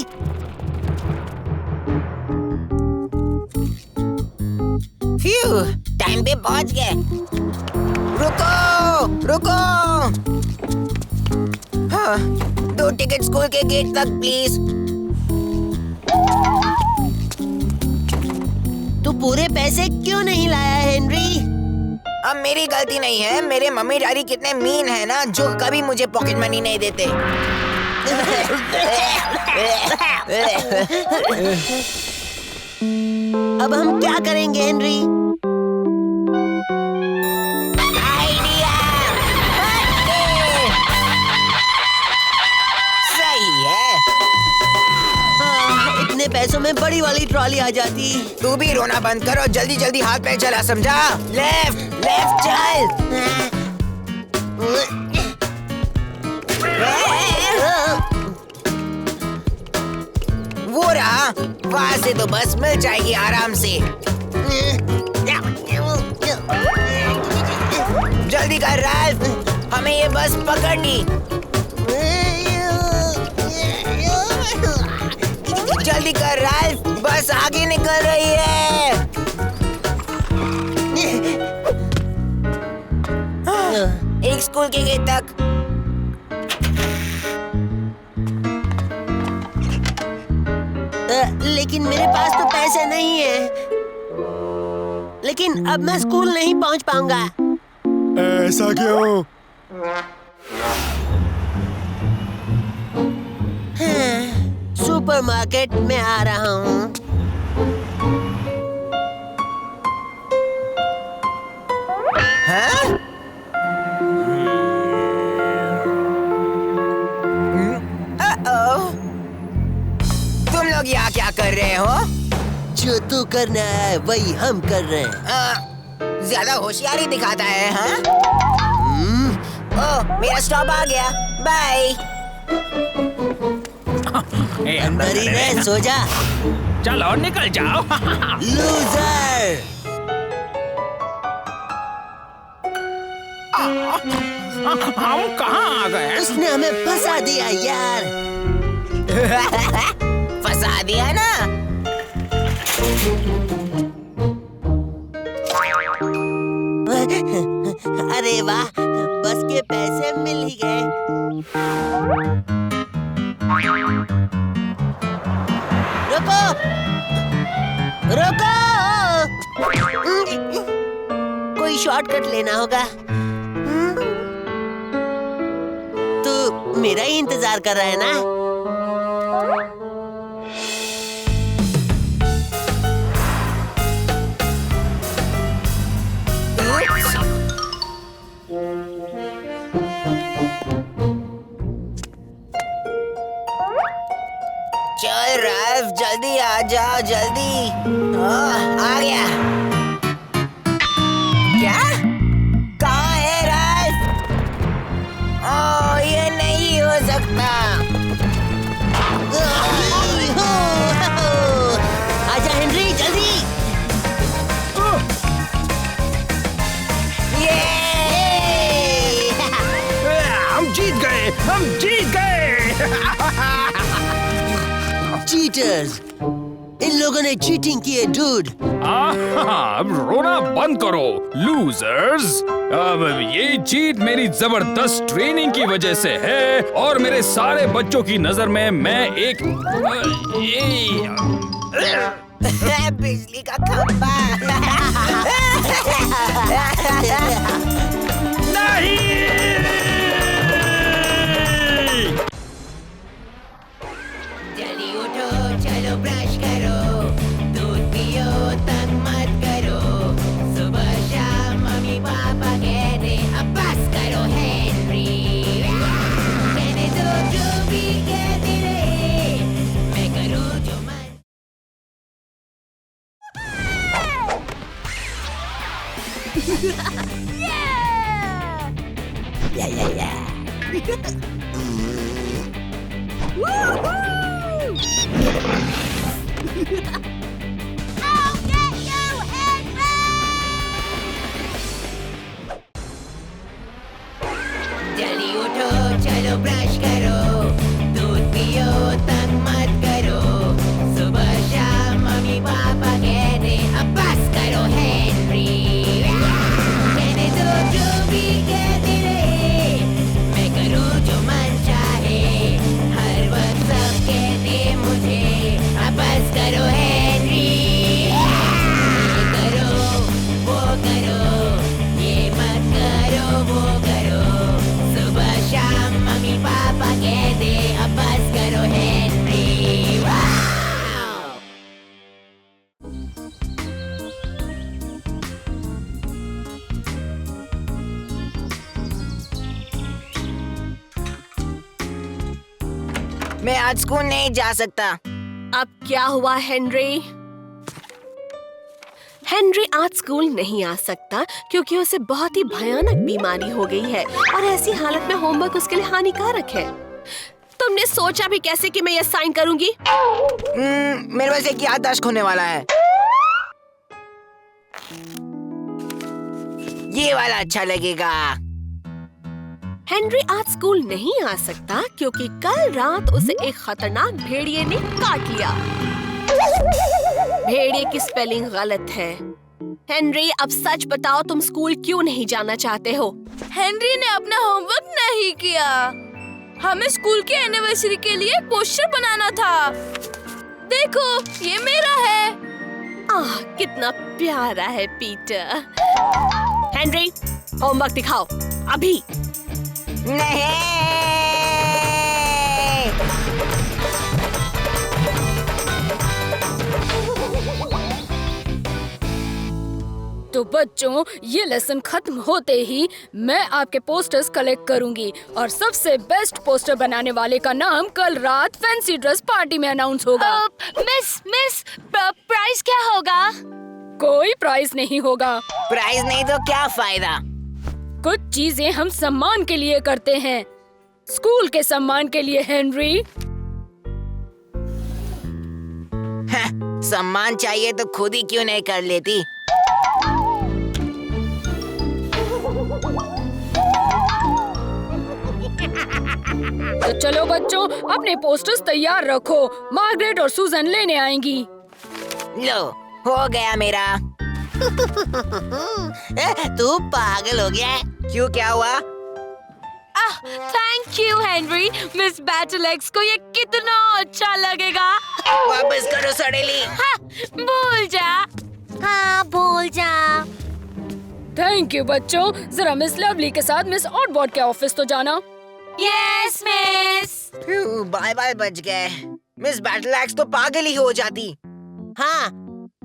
फ्यू, टाइम पे पहुंच गए। रुको रुको। हाँ, 2 टिकट स्कूल के गेट तक प्लीज। तू पूरे पैसे क्यों नहीं लाया हेनरी? अब मेरी गलती नहीं है। मेरे मम्मी डैडी कितने मीन है ना, जो कभी मुझे पॉकेट मनी नहीं देते। अब हम क्या करेंगे हेनरी? आइडिया! सही है। इतने पैसों में बड़ी वाली ट्रॉली आ जाती। तू भी रोना बंद कर और जल्दी जल्दी हाथ पैर चला, समझा? लेफ्ट लेफ्ट चल। वो रहा, वहाँ से तो बस मिल जाएगी आराम से। जल्दी कर राल्फ, हमें ये बस पकड़नी। जल्दी कर राल्फ, बस आगे निकल रही है। एक स्कूल के गेट तक। लेकिन मेरे पास तो पैसे नहीं है। लेकिन अब मैं स्कूल नहीं पहुंच पाऊंगा। ऐसा क्यों? सुपरमार्केट में आ रहा हूँ। हाँ? तुम लोग यहाँ क्या कर रहे हो? जो तू करना है वही हम कर रहे हैं। ज्यादा होशियारी दिखाता है, हाँ? ओह, मेरा स्टॉप आ गया। बाय। अंदर ही रह, सो जा। चलो निकल जाओ। लूजर। हम कहाँ आ गए? उसने हमें फंसा दिया यार। फंसा दिया ना? अरे वाह, बस के पैसे मिल ही गए। रुको, रुको। कोई शॉर्टकट लेना होगा। तू मेरा ही इंतजार कर रहा है ना? चल राल्फ, जल्दी आ जाओ, जल्दी। आ गया। क्या? कहाँ है राल्फ? ओह, ये नहीं हो सकता। आजा हेनरी, जल्दी। हम जीत गए, हम जीत गए। चीटर्स, इन लोगों ने चीटिंग की है डूड। अब रोना बंद करो लूजर्स। अब ये जीत मेरी जबरदस्त ट्रेनिंग की वजह से है और मेरे सारे बच्चों की नजर में मैं एक बिजली का खंभा। नहीं। जल्दी उठो, चलो ब्रश करो, दूध पियो, तंग मत करो, सुबह शाम मम्मी पापा कहते ला ला ला। जल्दी उठो, चलो ब्रश करो, दूध पियो, तंग मत करो। सुबह शाम मम्मी पापा कहते अब बस करो हेनरी। कहने दो जो भी कहते रहे, मैं करूँ जो मन चाहे। हर वक्त सब कहते मुझे अब बस करो हेनरी। ये करो, वो करो, ये मत करो, वो करो। सुबह शाम मम्मी पापा कहते अब बस करो हेनरी। वाव! मैं आज स्कूल नहीं जा सकता। अब क्या हुआ हेनरी? हेनरी आज स्कूल नहीं आ सकता क्योंकि उसे बहुत ही भयानक बीमारी हो गई है और ऐसी हालत में होमवर्क उसके लिए हानिकारक है। तुमने सोचा भी कैसे कि मैं ये साइन करूंगी? मेरे पास एक याददाश्त होने वाला है। ये वाला अच्छा लगेगा। हेनरी आज स्कूल नहीं आ सकता क्योंकि कल रात उसे एक खतरनाक भेड़िए ने काट लिया। भेड़िए की स्पेलिंग गलत है। हेनरी अब सच बताओ, तुम स्कूल क्यों नहीं जाना चाहते हो? हेनरी ने अपना होमवर्क नहीं किया। हमें स्कूल के एनिवर्सरी के लिए एक पोस्टर बनाना था। देखो, ये मेरा है। आह, कितना प्यारा है पीटर। हेनरी, होमवर्क दिखाओ अभी। नहीं। तो बच्चों, ये लेसन खत्म होते ही मैं आपके पोस्टर्स कलेक्ट करूंगी और सबसे बेस्ट पोस्टर बनाने वाले का नाम कल रात फैंसी ड्रेस पार्टी में अनाउंस होगा। मिस, प्राइस क्या होगा? कोई प्राइस नहीं होगा। प्राइस नहीं तो क्या फायदा? कुछ चीजें हम सम्मान के लिए करते हैं, स्कूल के सम्मान के लिए हेनरी। सम्मान चाहिए तो खुद ही क्यों नहीं कर लेती? तो चलो बच्चों, अपने पोस्टर्स तैयार रखो, मार्गरेट और सूजन लेने आएंगी। लो, हो गया मेरा। तू पागल हो गया है? क्यों, क्या हुआ? Thank you Henry. मिस बैटलेक्स को ये कितना अच्छा लगेगा। वापस करो सड़ेली। हाँ, भूल जा। हाँ, भूल जा। थैंक यू बच्चों। जरा मिस लवली के साथ मिस ऑटबॉट के ऑफिस तो जाना। Yes miss. बाय बाय, बच गए। मिस बैटलैक्स तो पागल ही हो जाती। हाँ,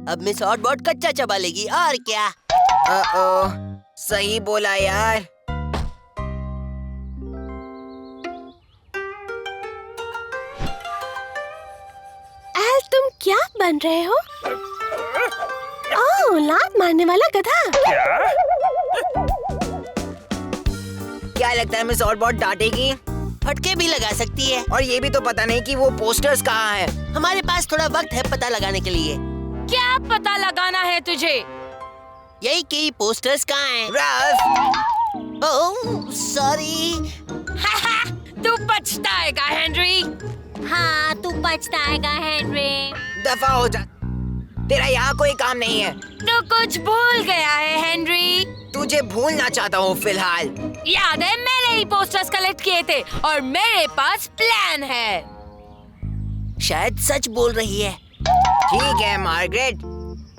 अब मिस ऑटबॉट कच्चा चबा लेगी और क्या। सही बोला यार। एल, तुम क्या बन रहे हो? ओह, लात मारने वाला गधा। क्या लगता है मिस ऑटबॉट डांटेगी? फटके भी लगा सकती है। और ये भी तो पता नहीं कि वो पोस्टर्स कहाँ है। हमारे पास थोड़ा वक्त है पता लगाने के लिए। क्या पता लगाना है तुझे? यही कि पोस्टर्स कहाँ हैं? राल्फ। ओह, सॉरी। तू पछताएगा हेनरी। हाँ, तू पछताएगा हेनरी। दफा हो जा। तेरा यहाँ कोई काम नहीं है। तू कुछ भूल गया है हेनरी। तुझे भूलना चाहता हूँ फिलहाल। याद है, मैंने ही पोस्टर्स कलेक्ट किए थे और मेरे पास प्लान है। शायद सच बोल रही है। ठीक है मार्गरेट,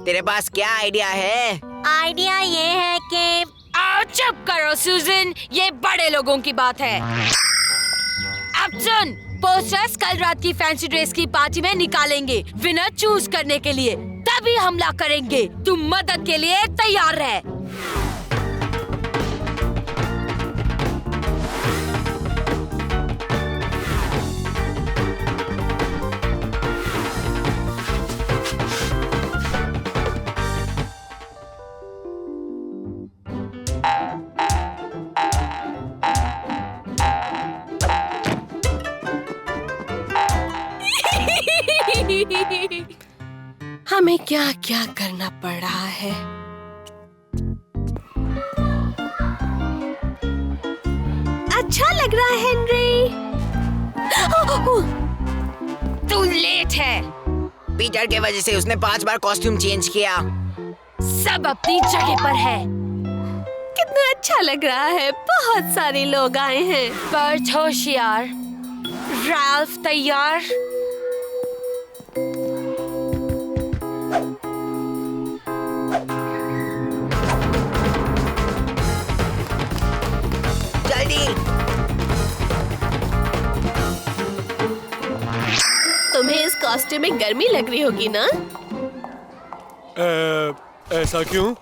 तेरे पास क्या आइडिया है? आइडिया ये है कि आओ चुप करो सूजन, ये बड़े लोगों की बात है। अब सुन, पोस्टर्स कल रात की फैंसी ड्रेस की पार्टी में निकालेंगे विनर चूज करने के लिए, तभी हमला करेंगे। तुम मदद के लिए तैयार रहे। हमें क्या क्या करना पड़ रहा है। अच्छा लग रहा है हेनरी। तू लेट है। पीटर के वजह से उसने 5 बार कॉस्ट्यूम चेंज किया। सब अपनी जगह पर है। कितना अच्छा लग रहा है, बहुत सारे लोग आए हैं। बर्थ होशियार। राल्फ तैयार? जल्दी। तुम्हें इस कॉस्ट्यूम में गर्मी लग रही होगी ना? ऐसा क्यों?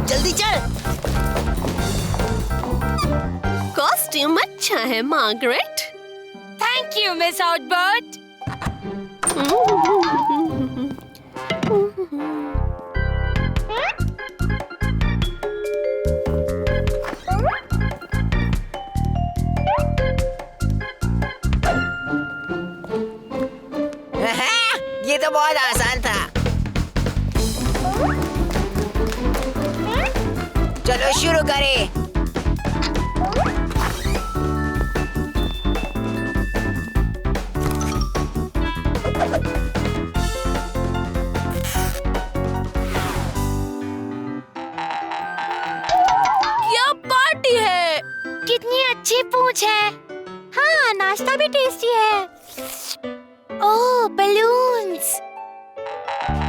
जल्दी चल। कॉस्ट्यूम अच्छा है मार्गरेट। थैंक यू मिस आउटबर्ट। ये तो बहुत आसान था। चलो शुरू करें। क्या पार्टी है। कितनी अच्छी पूंछ है। हाँ, नाश्ता भी टेस्टी है। ओह, बलून्स।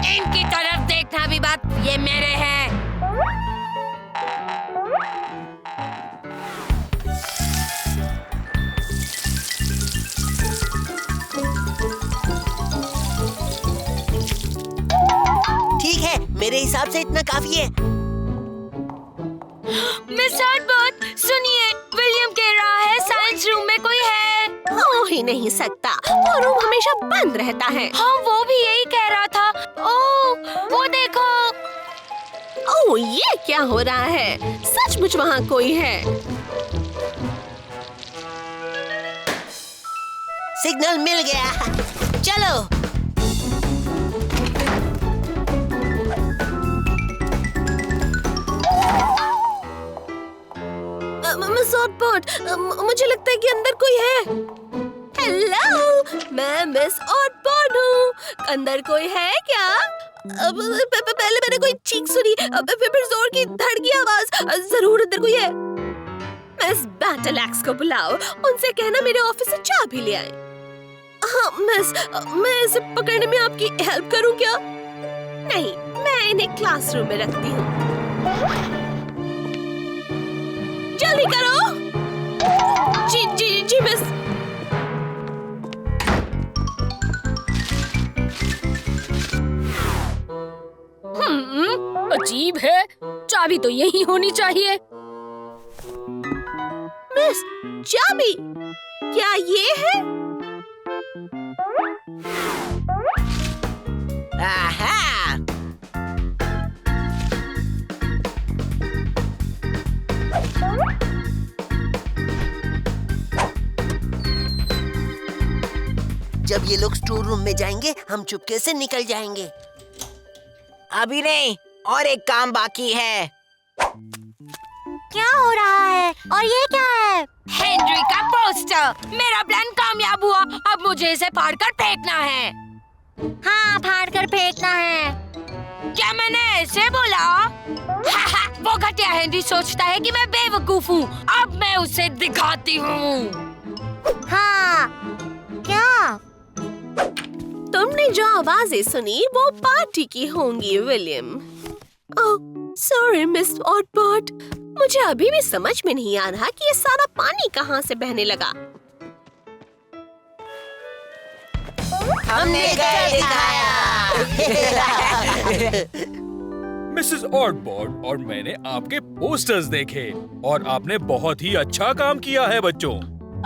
इनकी तरफ देखना भी बात, ये मेरे हैं। ठीक है, मेरे हिसाब से इतना काफी है। मिस आउटबर्ट, सुनिए, विलियम कह रहा है साइंस रूम में कोई है। हो ही नहीं सकता, वो रूम हमेशा बंद रहता है। हाँ, वो भी यही कह रहा था। ओह, वो देखो। ओह, ये क्या हो रहा है? सचमुच वहाँ कोई है। सिग्नल मिल गया। चलो। मिस आउटबर्ट, मुझे लगता है कि अंदर कोई है। हेलो, मैं मिस आउटबर्ट हूँ। अंदर कोई है क्या? पहले मैंने कोई चीख सुनी, फिर जोर की धड़की आवाज। जरूर अंदर कोई है। मिस बैटल एक्स को बुलाओ, उनसे कहना मेरे ऑफिस से चाबी ले आए। हाँ मिस, मैं इसे पकड़ने में आपकी हेल्प करूँ क्या? नहीं, मैं इन्हें क्लासरूम में रखती हूँ। जल्दी करो। जी जी जी मिस। अजीब है, चाबी तो यही होनी चाहिए। मिस, चाबी क्या ये है? आहा! जब ये लोग स्टोर रूम में जाएंगे, हम चुपके से निकल जाएंगे। अभी नहीं, और एक काम बाकी है। क्या हो रहा है? और ये क्या है? हेनरी का पोस्टर। मेरा प्लान कामयाब हुआ। अब मुझे इसे फाड़कर फेंकना है। हाँ, फाड़कर फेंकना है। क्या मैंने ऐसे बोला? वो घटिया हेनरी सोचता है कि मैं बेवकूफ हूँ। अब मैं उसे दिखाती हूँ। हाँ, क्या? तुमने जो आवाजें सुनी वो पार्टी की होंगी विलियम। ओह, सॉरी मिस आउटबर्ट, मुझे अभी भी समझ में नहीं आ रहा कि ये सारा पानी कहाँ से बहने लगा। हमने कर दिखाया। मिसेस ऑटबॉर्ड और मैंने आपके पोस्टर्स देखे और आपने बहुत ही अच्छा काम किया है बच्चों।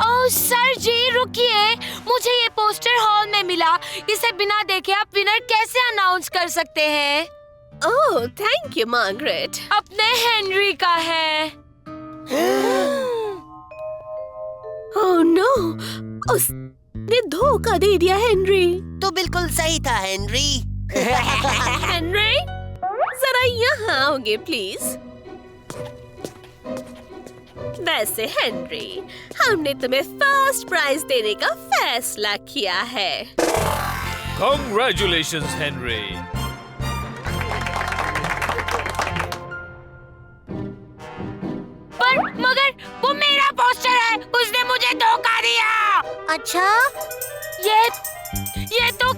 ओह सर जी, रुकिए, मुझे ये पोस्टर हॉल में मिला। इसे बिना देखे आप विनर कैसे अनाउंस कर सकते हैं? ओह, थैंक यू मार्गरेट। अपने हेनरी का है। ओह नो, उसने धोखा दे दिया हेनरी। तो बिल्कुल सही था हेनरी। हेनरी, जरा यहाँ आओगे प्लीज। वैसे हेनरी, हमने तुम्हें फर्स्ट प्राइज देने का फैसला किया है। Congratulations, Henry. पर मगर वो मेरा पोस्टर है, उसने मुझे धोखा दिया। अच्छा, ये तो